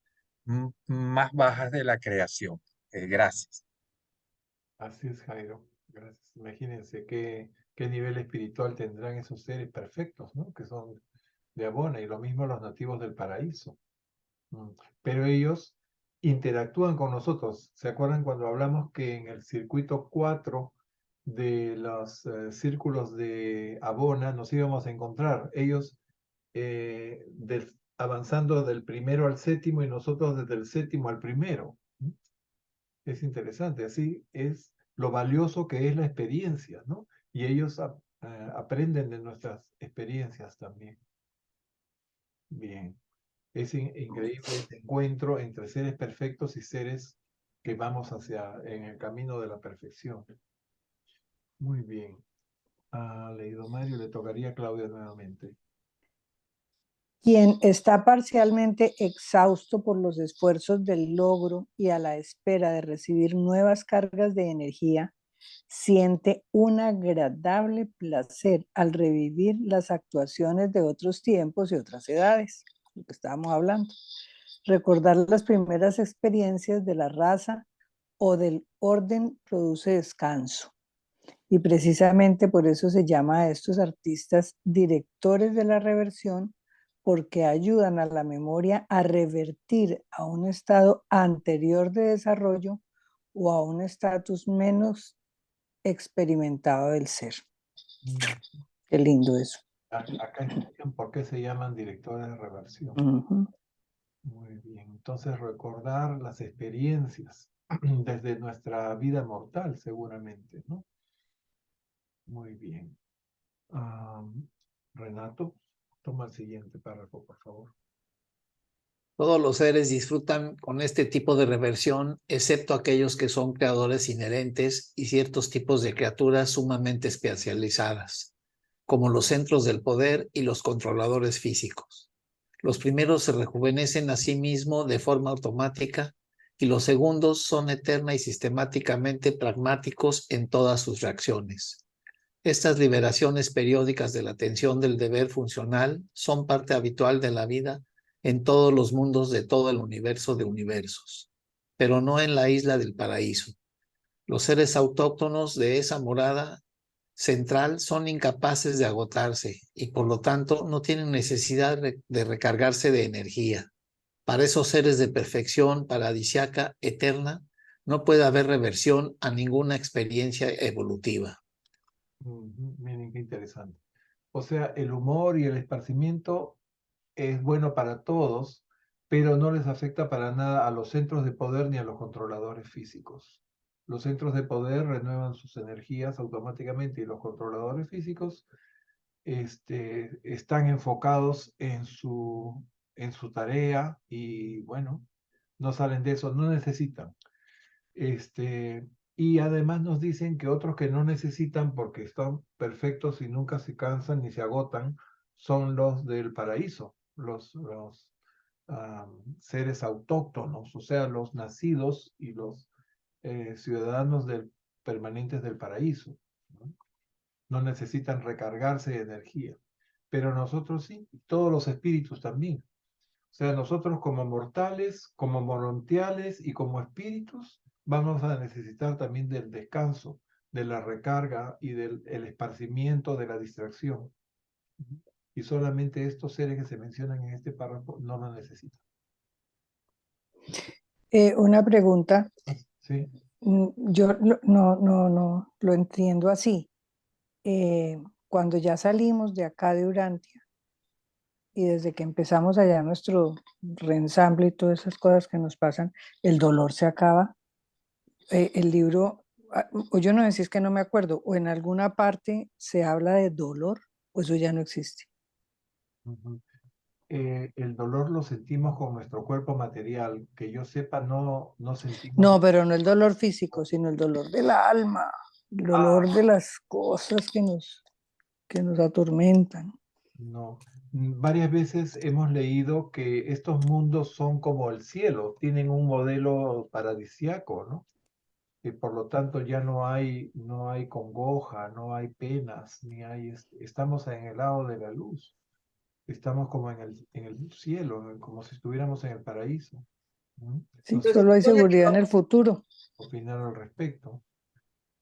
más bajas de la creación. Gracias. Así es, Jairo. Gracias. Imagínense qué nivel espiritual tendrán esos seres perfectos, ¿no? Que son de Abona y lo mismo los nativos del paraíso. Pero ellos interactúan con nosotros. ¿Se acuerdan cuando hablamos que en el circuito 4 de los círculos de Abona nos íbamos a encontrar? Ellos avanzando del primero al séptimo y nosotros desde el séptimo al primero. Es interesante, así es lo valioso que es la experiencia, ¿no? Y ellos aprenden de nuestras experiencias también. Bien, es increíble este encuentro entre seres perfectos y seres que vamos en el camino de la perfección. Muy bien. Ha leído Mario, le tocaría a Claudia nuevamente. Quien está parcialmente exhausto por los esfuerzos del logro y a la espera de recibir nuevas cargas de energía, siente un agradable placer al revivir las actuaciones de otros tiempos y otras edades, lo que estábamos hablando. Recordar las primeras experiencias de la raza o del orden produce descanso. Y precisamente por eso se llama a estos artistas directores de la reversión, porque ayudan a la memoria a revertir a un estado anterior de desarrollo o a un estatus menos experimentado del ser. Qué lindo eso. Acá explican por qué se llaman directores de reversión. Muy bien, entonces recordar las experiencias desde nuestra vida mortal seguramente, ¿no? Muy bien. Renato, toma el siguiente párrafo, por favor. Todos los seres disfrutan con este tipo de reversión, excepto aquellos que son creadores inherentes y ciertos tipos de criaturas sumamente especializadas, como los centros del poder y los controladores físicos. Los primeros se rejuvenecen a sí mismos de forma automática y los segundos son eterna y sistemáticamente pragmáticos en todas sus reacciones. Estas liberaciones periódicas de la tensión del deber funcional son parte habitual de la vida en todos los mundos de todo el universo de universos, pero no en la isla del paraíso. Los seres autóctonos de esa morada central son incapaces de agotarse y por lo tanto no tienen necesidad de recargarse de energía. Para esos seres de perfección paradisiaca eterna no puede haber reversión a ninguna experiencia evolutiva. Miren qué interesante. O sea, el humor y el esparcimiento es bueno para todos, pero no les afecta para nada a los centros de poder ni a los controladores físicos. Los centros de poder renuevan sus energías automáticamente y los controladores físicos están enfocados en su tarea y bueno, no salen de eso, no necesitan. Y además nos dicen que otros que no necesitan porque están perfectos y nunca se cansan ni se agotan son los del paraíso, los seres autóctonos, o sea, los nacidos y los ciudadanos permanentes del paraíso, ¿no? No necesitan recargarse de energía, pero nosotros sí, todos los espíritus también. O sea, nosotros como mortales, como morontiales y como espíritus, vamos a necesitar también del descanso, de la recarga y del esparcimiento, de la distracción. Y solamente estos seres que se mencionan en este párrafo no lo necesitan. Una pregunta. Sí. Yo no lo entiendo así. Cuando ya salimos de acá de Urantia, y desde que empezamos allá nuestro reensamble y todas esas cosas que nos pasan, el dolor se acaba. El libro, o yo no sé si es que no me acuerdo, o en alguna parte se habla de dolor, o eso ya no existe. Ujú. El dolor lo sentimos con nuestro cuerpo material. Que yo sepa, no sentimos. No, pero no el dolor físico, sino el dolor del alma, el dolor de las cosas que nos atormentan. No. Varias veces hemos leído que estos mundos son como el cielo, tienen un modelo paradisiaco, ¿no? Que por lo tanto ya no hay congoja, no hay penas, ni hay, estamos en el lado de la luz, estamos como en el cielo, como si estuviéramos en el paraíso. ¿No? Sí, No sé Pero se solo hay supone que seguridad en el futuro. opinar al respecto.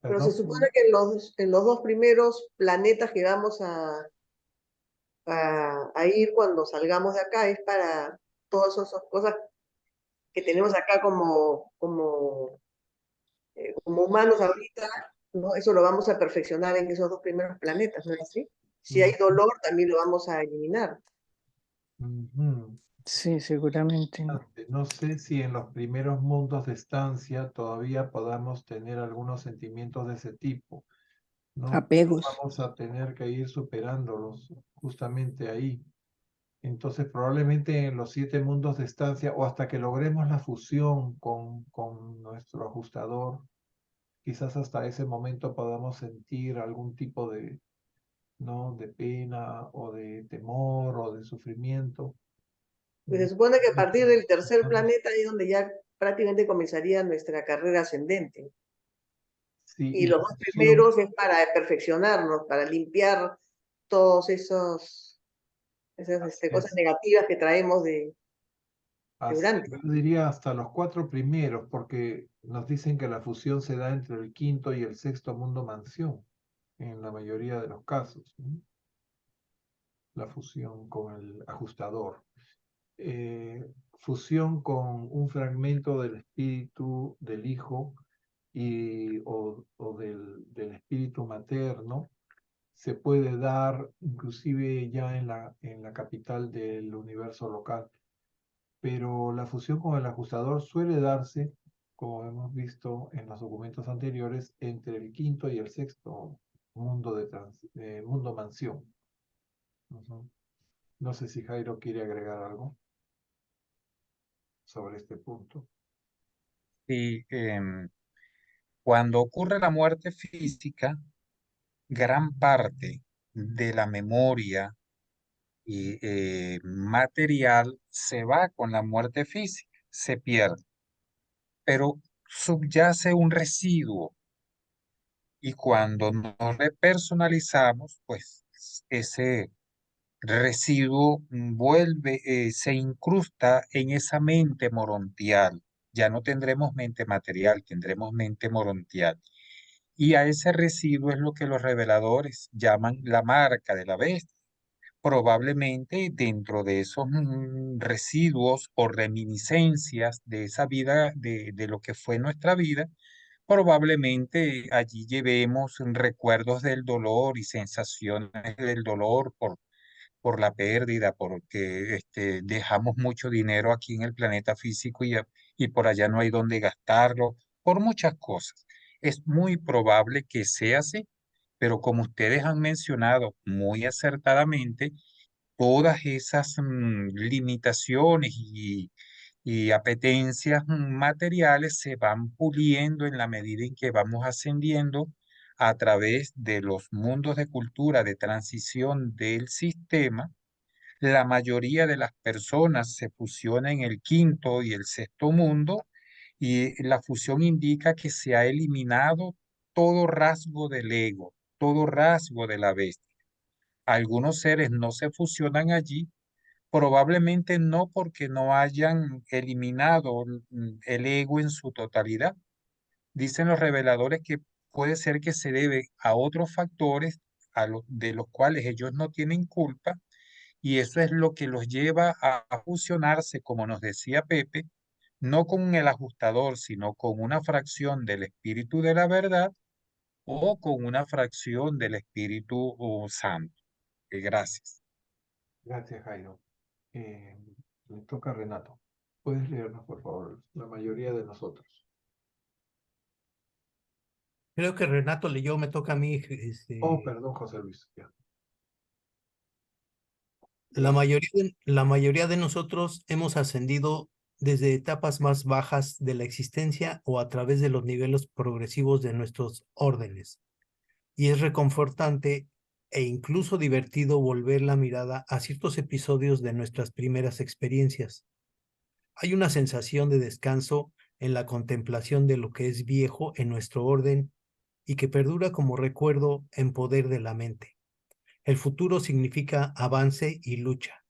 Pero se Perdón. supone que en los dos primeros planetas que vamos a ir cuando salgamos de acá es para todas esas cosas que tenemos acá como humanos ahorita, ¿no? Eso lo vamos a perfeccionar en esos dos primeros planetas, ¿no es así? Si hay dolor, también lo vamos a eliminar. Ujú. Sí, seguramente. No sé si en los primeros mundos de estancia todavía podamos tener algunos sentimientos de ese tipo, ¿no? Apegos. Vamos a tener que ir superándolos justamente ahí. Entonces, probablemente en los 7 mundos de estancia o hasta que logremos la fusión con nuestro ajustador, quizás hasta ese momento podamos sentir algún tipo de, ¿no? de pena o de temor o de sufrimiento. Pues se supone que a partir del tercer planeta es donde ya prácticamente comenzaría nuestra carrera ascendente. Sí, Y y la los dos fusión, primeros es para perfeccionarnos, para limpiar todas esas cosas es negativas que traemos de Urantia. yo diría hasta los 4 primeros, porque nos dicen que la fusión se da entre el quinto y el sexto mundo mansión, en la mayoría de los casos, ¿no? La fusión con el ajustador. Fusión con un fragmento del espíritu del hijo o del espíritu materno se puede dar inclusive ya en la capital del universo local. Pero la fusión con el ajustador suele darse, como hemos visto en los documentos anteriores, entre el quinto y el sexto mundo mansión. Ujú. No sé si Jairo quiere agregar algo sobre este punto. Y cuando ocurre la muerte física, gran parte de la memoria y, material se va con la muerte física, se pierde, pero subyace un residuo y cuando nos repersonalizamos, pues ese residuo vuelve, se incrusta en esa mente morontial. Ya no tendremos mente material, tendremos mente morontial. Y a ese residuo es lo que los reveladores llaman la marca de la bestia. Probablemente dentro de esos residuos o reminiscencias de esa vida, de lo que fue nuestra vida, probablemente allí llevemos recuerdos del dolor y sensaciones del dolor por la pérdida, porque dejamos mucho dinero aquí en el planeta físico y por allá no hay dónde gastarlo, por muchas cosas. Es muy probable que sea así, pero como ustedes han mencionado muy acertadamente, todas esas limitaciones y apetencias materiales se van puliendo en la medida en que vamos ascendiendo a través de los mundos de cultura de transición del sistema. La mayoría de las personas se fusionan en el quinto y el sexto mundo y la fusión indica que se ha eliminado todo rasgo del ego, todo rasgo de la bestia. Algunos seres no se fusionan allí, probablemente no porque no hayan eliminado el ego en su totalidad. Dicen los reveladores que puede ser que se debe a otros factores de los cuales ellos no tienen culpa y eso es lo que los lleva a fusionarse, como nos decía Pepe, no con el ajustador, sino con una fracción del Espíritu de la verdad o con una fracción del Espíritu Santo. Gracias. Gracias, Jairo. Le toca a Renato. ¿Puedes leernos, por favor? La mayoría de nosotros. Creo que Renato leyó, me toca a mí. Oh, perdón, José Luis. Ya. La mayoría de nosotros hemos ascendido desde etapas más bajas de la existencia o a través de los niveles progresivos de nuestros órdenes. Y es reconfortante e incluso divertido volver la mirada a ciertos episodios de nuestras primeras experiencias. Hay una sensación de descanso en la contemplación de lo que es viejo en nuestro orden y que perdura como recuerdo en poder de la mente. El futuro significa avance y lucha.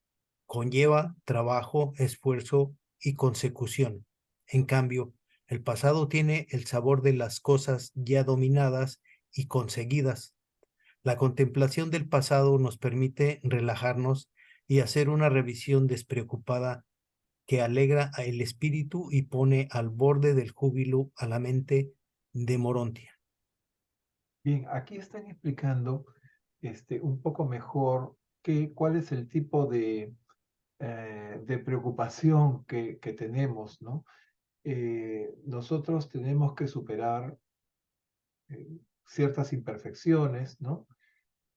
Conlleva trabajo, esfuerzo y consecución. En cambio, el pasado tiene el sabor de las cosas ya dominadas y conseguidas. La contemplación del pasado nos permite relajarnos y hacer una revisión despreocupada que alegra el espíritu y pone al borde del júbilo a la mente de Morontia. Bien, aquí están explicando un poco mejor cuál es el tipo de preocupación que tenemos, ¿no? Nosotros tenemos que superar ciertas imperfecciones, ¿no?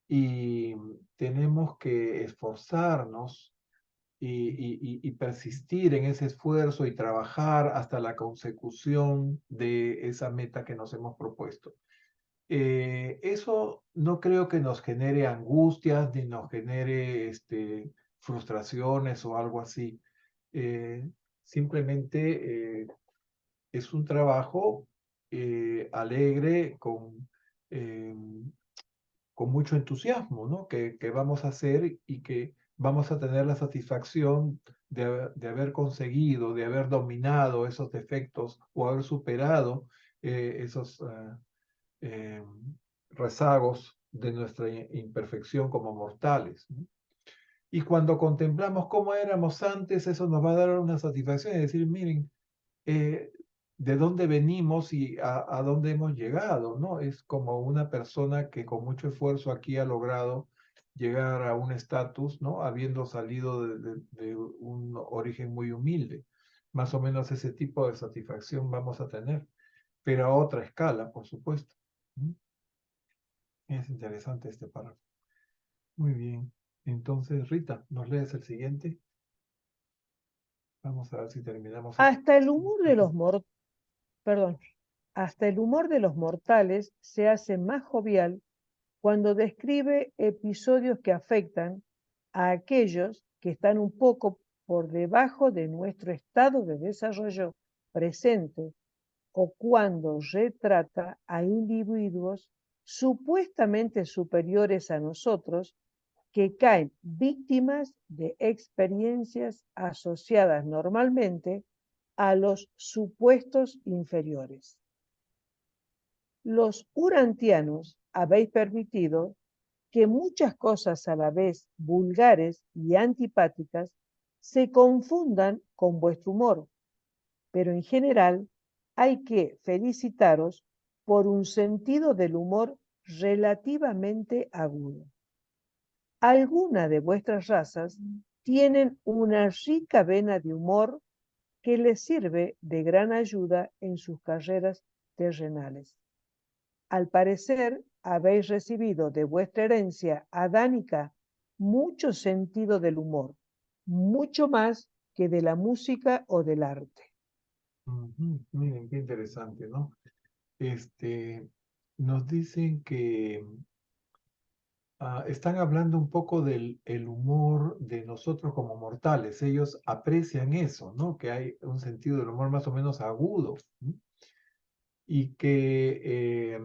Y tenemos que esforzarnos y persistir en ese esfuerzo y trabajar hasta la consecución de esa meta que nos hemos propuesto. Eso no creo que nos genere angustias ni nos genere frustraciones o algo así. Simplemente es un trabajo alegre, con mucho entusiasmo, ¿no? Que vamos a hacer y que vamos a tener la satisfacción de haber conseguido, de haber dominado esos defectos o haber superado esos eh, rezagos de nuestra imperfección como mortales, ¿no? Y cuando contemplamos cómo éramos antes, eso nos va a dar una satisfacción y decir, miren, de dónde venimos y a dónde hemos llegado, ¿no? Es como una persona que con mucho esfuerzo aquí ha logrado llegar a un estatus, ¿no? Habiendo salido de un origen muy humilde. Más o menos ese tipo de satisfacción vamos a tener, pero a otra escala, por supuesto. ¿Mm? Es interesante este párrafo. Muy bien. Entonces, Rita, ¿nos lees el siguiente? Vamos a ver si terminamos. Hasta el humor de los hasta el humor de los mortales se hace más jovial cuando describe episodios que afectan a aquellos que están un poco por debajo de nuestro estado de desarrollo presente o cuando retrata a individuos supuestamente superiores a nosotros que caen víctimas de experiencias asociadas normalmente a los supuestos inferiores. Los urantianos habéis permitido que muchas cosas a la vez vulgares y antipáticas se confundan con vuestro humor, pero en general hay que felicitaros por un sentido del humor relativamente agudo. Algunas de vuestras razas tienen una rica vena de humor que les sirve de gran ayuda en sus carreras terrenales. Al parecer, habéis recibido de vuestra herencia adánica mucho sentido del humor, mucho más que de la música o del arte. Miren, qué interesante, ¿no? Nos dicen que están hablando un poco del el humor de nosotros como mortales. Ellos aprecian eso, ¿no? Que hay un sentido del humor más o menos agudo, ¿no? Y que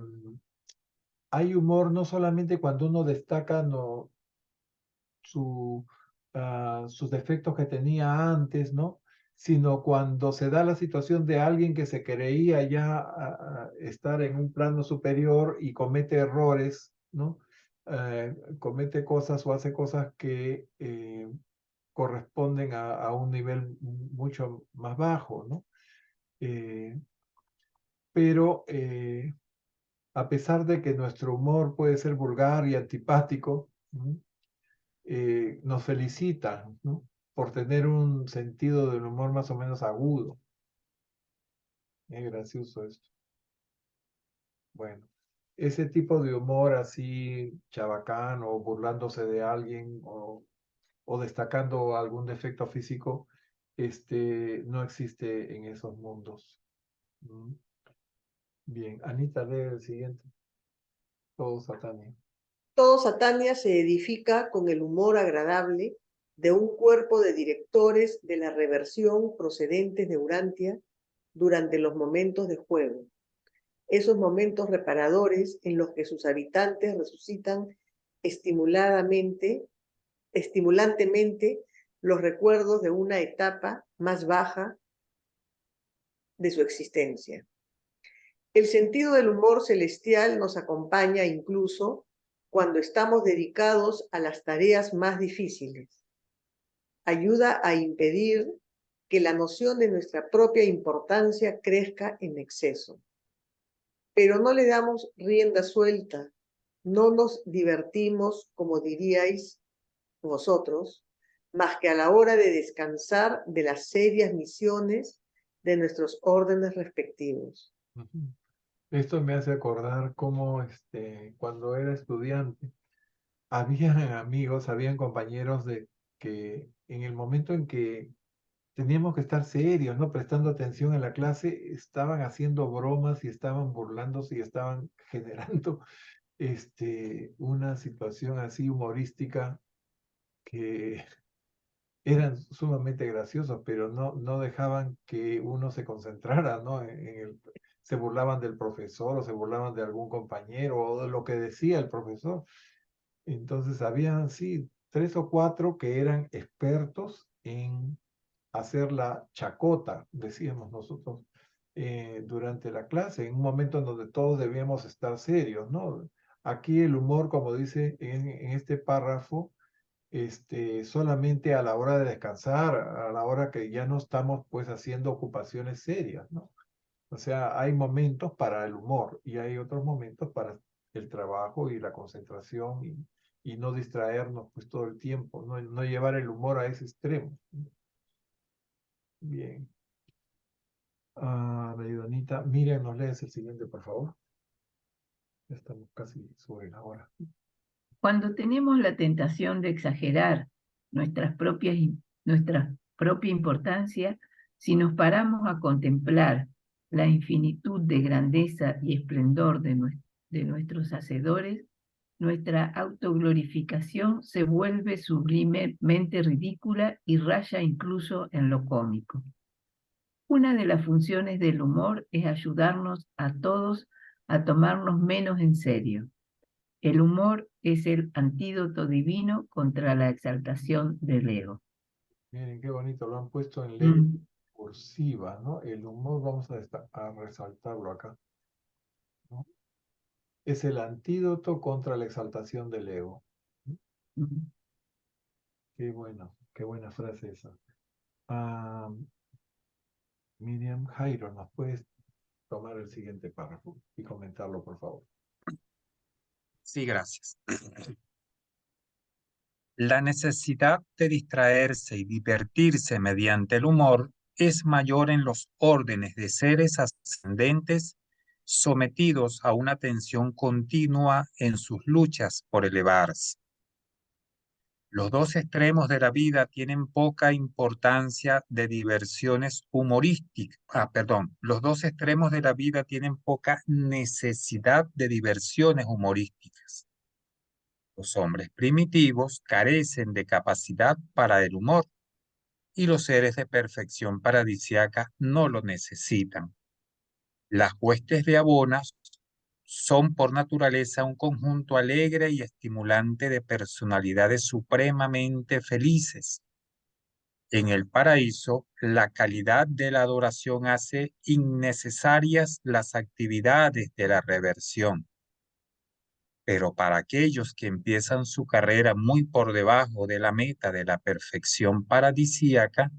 hay humor no solamente cuando uno destaca sus defectos que tenía antes, ¿no? Sino cuando se da la situación de alguien que se creía ya estar en un plano superior y comete errores, ¿no? Comete cosas o hace cosas que corresponden a un nivel mucho más bajo, ¿no? Pero a pesar de que nuestro humor puede ser vulgar y antipático, ¿no? Nos felicitan, ¿no? por tener un sentido del humor más o menos agudo. Es gracioso esto. Bueno, ese tipo de humor así chabacán o burlándose de alguien o destacando algún defecto físico, no existe en esos mundos. ¿Mm? Bien, Anita, lee el siguiente. Todo Satania. Todo Satania se edifica con el humor agradable de un cuerpo de directores de la reversión procedentes de Urantia durante los momentos de juego. Esos momentos reparadores en los que sus habitantes resucitan estimulantemente los recuerdos de una etapa más baja de su existencia. El sentido del humor celestial nos acompaña incluso cuando estamos dedicados a las tareas más difíciles. Ayuda a impedir que la noción de nuestra propia importancia crezca en exceso. Pero no le damos rienda suelta, no nos divertimos, como diríais vosotros, más que a la hora de descansar de las serias misiones de nuestros órdenes respectivos. Esto me hace acordar cómo cuando era estudiante, habían amigos, habían compañeros de que en el momento en que teníamos que estar serios, ¿no? Prestando atención en la clase, estaban haciendo bromas y estaban burlándose y estaban generando una situación así humorística que eran sumamente graciosos, pero no dejaban que uno se concentrara, ¿no? Se burlaban del profesor o se burlaban de algún compañero o de lo que decía el profesor. Entonces habían, sí, 3 o 4 que eran expertos en hacer la chacota, decíamos nosotros, durante la clase, en un momento en donde todos debíamos estar serios, ¿no? Aquí el humor, como dice en este párrafo, solamente a la hora de descansar, a la hora que ya no estamos pues haciendo ocupaciones serias, ¿no? O sea, hay momentos para el humor y hay otros momentos para el trabajo y la concentración y no distraernos pues todo el tiempo, no llevar el humor a ese extremo. Bien. Leidonita, Miriam, ¿nos lees el siguiente, por favor? Ya estamos casi sobre la hora. Cuando tenemos la tentación de exagerar nuestra propia importancia, si nos paramos a contemplar la infinitud de grandeza y esplendor de nuestros hacedores, nuestra autoglorificación se vuelve sublimemente ridícula y raya incluso en lo cómico. Una de las funciones del humor es ayudarnos a todos a tomarnos menos en serio. El humor es el antídoto divino contra la exaltación del ego. Miren qué bonito, lo han puesto en ley cursiva, ¿no? El humor, vamos a resaltarlo acá, ¿no? Es el antídoto contra la exaltación del ego. Qué buena frase esa. Miriam, Jairo, ¿nos puedes tomar el siguiente párrafo y comentarlo, por favor? Sí, gracias. La necesidad de distraerse y divertirse mediante el humor es mayor en los órdenes de seres ascendentes sometidos a una tensión continua en sus luchas por elevarse. Los dos extremos de la vida tienen poca importancia de diversiones humorísticas. Los dos extremos de la vida tienen poca necesidad de diversiones humorísticas. Los hombres primitivos carecen de capacidad para el humor y los seres de perfección paradisíaca no lo necesitan. Las huestes de Abonas son por naturaleza un conjunto alegre y estimulante de personalidades supremamente felices. En el paraíso, la calidad de la adoración hace innecesarias las actividades de la reversión. Pero para aquellos que empiezan su carrera muy por debajo de la meta de la perfección paradisíaca,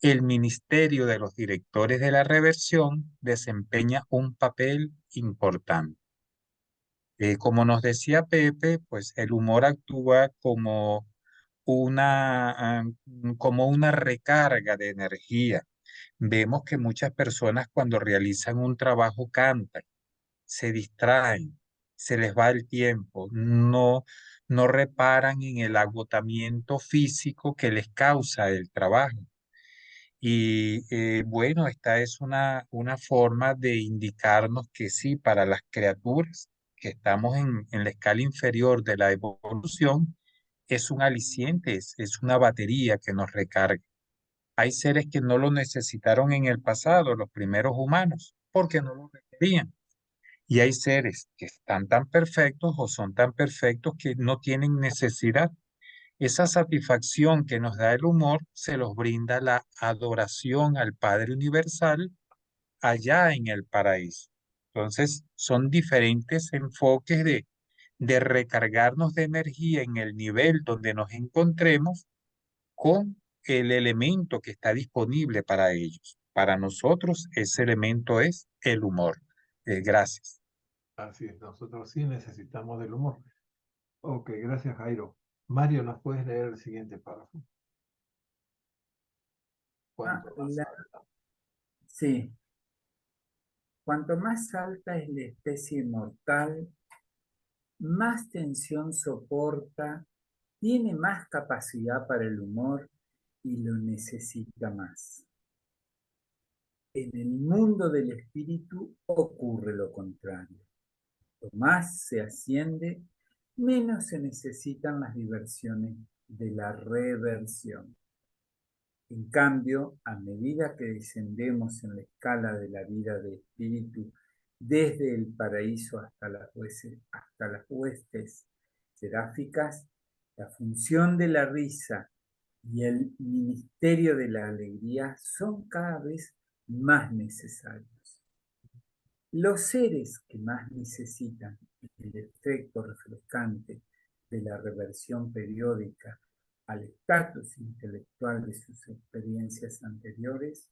el ministerio de los directores de la reversión desempeña un papel importante. Como nos decía Pepe, pues el humor actúa como como una recarga de energía. Vemos que muchas personas cuando realizan un trabajo cantan, se distraen, se les va el tiempo, no reparan en el agotamiento físico que les causa el trabajo. Y bueno, esta es una forma de indicarnos que sí, para las criaturas que estamos en la escala inferior de la evolución, es un aliciente, es una batería que nos recarga. Hay seres que no lo necesitaron en el pasado, los primeros humanos, porque no lo requerían. Y hay seres que están tan perfectos o son tan perfectos que no tienen necesidad. Esa satisfacción que nos da el humor se los brinda la adoración al Padre Universal allá en el paraíso. Entonces, son diferentes enfoques de recargarnos de energía en el nivel donde nos encontremos con el elemento que está disponible para ellos. Para nosotros, ese elemento es el humor. Gracias. Así es, nosotros sí necesitamos del humor. Ok, gracias, Jairo. Mario, ¿nos puedes leer el siguiente párrafo? ¿Cuánto más alta? Sí. Cuanto más alta es la especie mortal, más tensión soporta, tiene más capacidad para el humor y lo necesita más. En el mundo del espíritu ocurre lo contrario. Cuanto más se asciende, menos se necesitan las diversiones de la reversión. En cambio, a medida que descendemos en la escala de la vida de espíritu, desde el paraíso hasta las huestes seráficas, la función de la risa y el ministerio de la alegría son cada vez más necesarios. Los seres que más necesitan el efecto refrescante de la reversión periódica al estatus intelectual de sus experiencias anteriores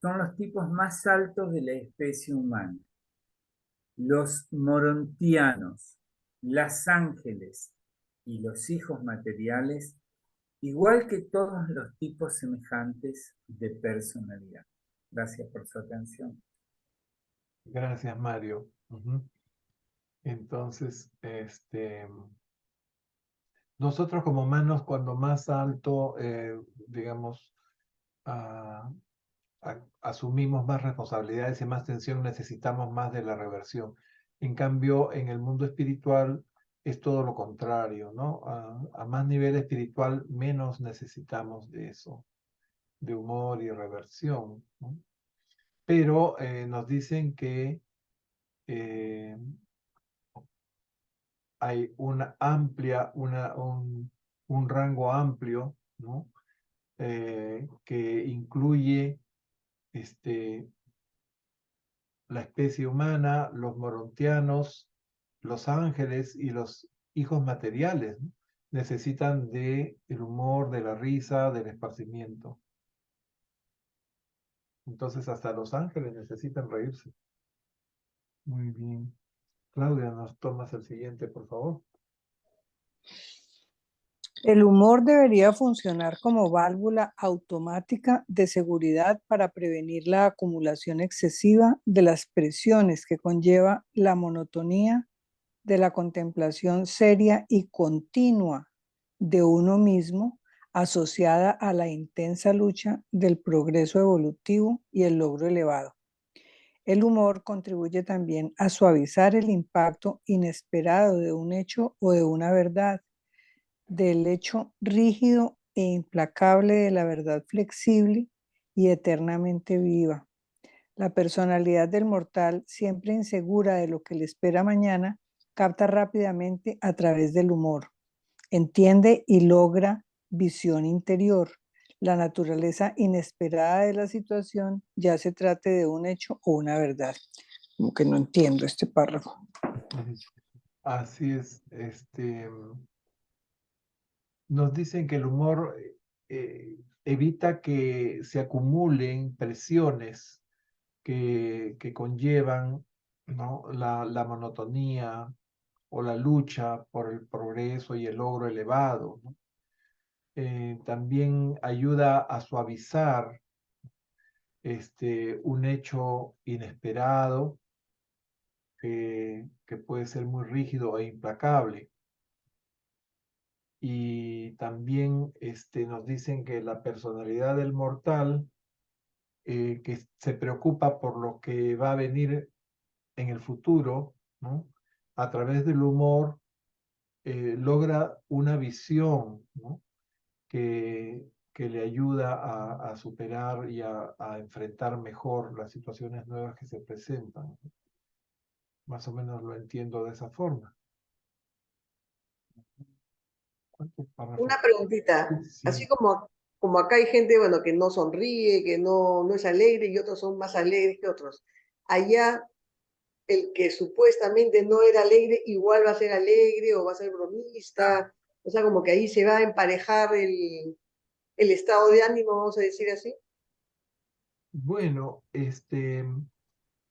son los tipos más altos de la especie humana. Los morontianos, las ángeles y los hijos materiales, igual que todos los tipos semejantes de personalidad. Gracias por su atención. Gracias, Mario. Entonces, nosotros como humanos, cuando más alto, digamos, asumimos más responsabilidades y más tensión, necesitamos más de la reversión. En cambio, en el mundo espiritual es todo lo contrario, ¿no? A más nivel espiritual, menos necesitamos de eso, de humor y reversión, ¿no? Pero nos dicen que hay una amplia, un rango amplio, ¿no? Que incluye la especie humana, los morontianos, los ángeles y los hijos materiales, ¿no? Necesitan del humor, de la risa, del esparcimiento. Entonces hasta los ángeles necesitan reírse. Muy bien. Claudia, ¿nos tomas el siguiente, por favor? El humor debería funcionar como válvula automática de seguridad para prevenir la acumulación excesiva de las presiones que conlleva la monotonía de la contemplación seria y continua de uno mismo, asociada a la intensa lucha del progreso evolutivo y el logro elevado. El humor contribuye también a suavizar el impacto inesperado de un hecho o de una verdad, del hecho rígido e implacable de la verdad flexible y eternamente viva. La personalidad del mortal, siempre insegura de lo que le espera mañana, capta rápidamente a través del humor. Entiende y logra visión interior, la naturaleza inesperada de la situación, ya se trate de un hecho o una verdad. Como que no entiendo este párrafo. Así es. Nos dicen que el humor evita que se acumulen presiones que conllevan, ¿no? la monotonía o la lucha por el progreso y el logro elevado, ¿no? También ayuda a suavizar un hecho inesperado que puede ser muy rígido e implacable. Y también nos dicen que la personalidad del mortal, que se preocupa por lo que va a venir en el futuro, ¿no? A través del humor, logra una visión, ¿no? que le ayuda a superar y a enfrentar mejor las situaciones nuevas que se presentan. Más o menos lo entiendo de esa forma. ¿Cuántos párrafos? Una preguntita, Sí. así como acá hay gente, bueno, que no sonríe, que no es alegre y otros son más alegres que otros. Allá, el que supuestamente no era alegre, igual va a ser alegre o va a ser bromista. O sea, como que ahí se va a emparejar el estado de ánimo, vamos a decir así. Bueno,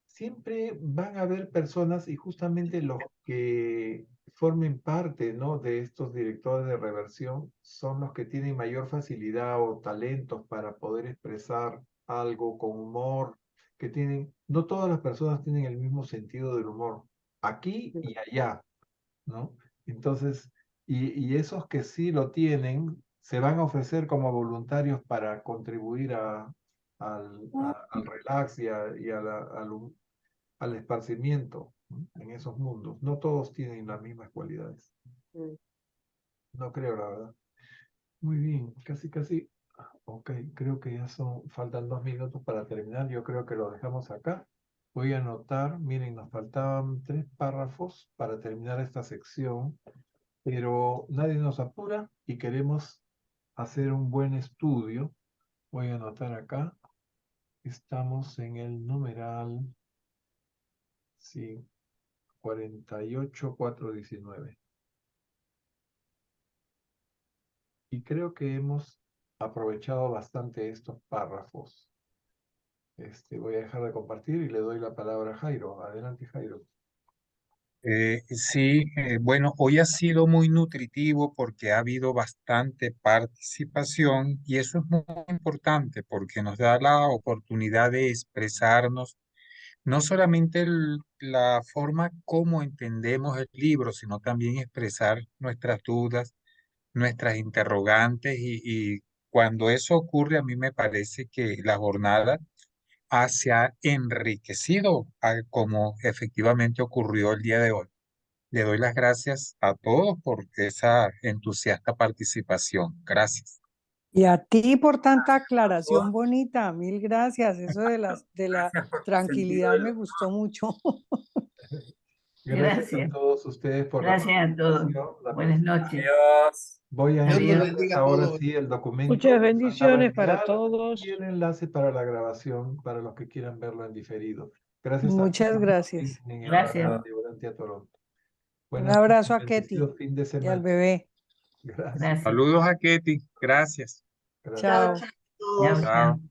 siempre van a haber personas y justamente los que formen parte, ¿no? de estos directores de reversión son los que tienen mayor facilidad o talentos para poder expresar algo con humor, no todas las personas tienen el mismo sentido del humor, aquí y allá, ¿no? Entonces, y esos que sí lo tienen, se van a ofrecer como voluntarios para contribuir al relax y al esparcimiento, ¿no? En esos mundos. No todos tienen las mismas cualidades. No creo, la verdad. Muy bien, casi. Ok, creo que ya faltan 2 minutos para terminar. Yo creo que lo dejamos acá. Voy a anotar, miren, nos faltaban 3 párrafos para terminar esta sección, pero nadie nos apura y queremos hacer un buen estudio. Voy a anotar acá. Estamos en el numeral, sí, 48.419. Y creo que hemos aprovechado bastante estos párrafos. Voy a dejar de compartir y le doy la palabra a Jairo. Adelante, Jairo. Sí, bueno, hoy ha sido muy nutritivo porque ha habido bastante participación y eso es muy importante porque nos da la oportunidad de expresarnos, no solamente la forma como entendemos el libro, sino también expresar nuestras dudas, nuestras interrogantes y cuando eso ocurre a mí me parece que la jornada se ha enriquecido como efectivamente ocurrió el día de hoy. Le doy las gracias a todos por esa entusiasta participación. Gracias. Y a ti por tanta aclaración bonita, 1000 gracias. Eso de la Gracias por tu sentido tranquilidad del me humor. gustó mucho. Gracias a Gracias. todos ustedes por la Gracias a todos. participación. Buenas noches. Adiós. Voy a Dios los Adiós. enviarles bendiga a ahora todos. sí el documento Muchas que faltaba bendiciones para enviar todos. y el enlace para la grabación para los que quieran verlo en diferido. Gracias a Muchas todos gracias. en el Gracias. de Volantia Toronto. Un Buenas abrazo noches, a Ketty bendecido fin de y al semana. bebé. Gracias. Gracias. Saludos a Ketty. Gracias. Gracias. Chao, Chao. chao a todos. Chao, chao. Chao.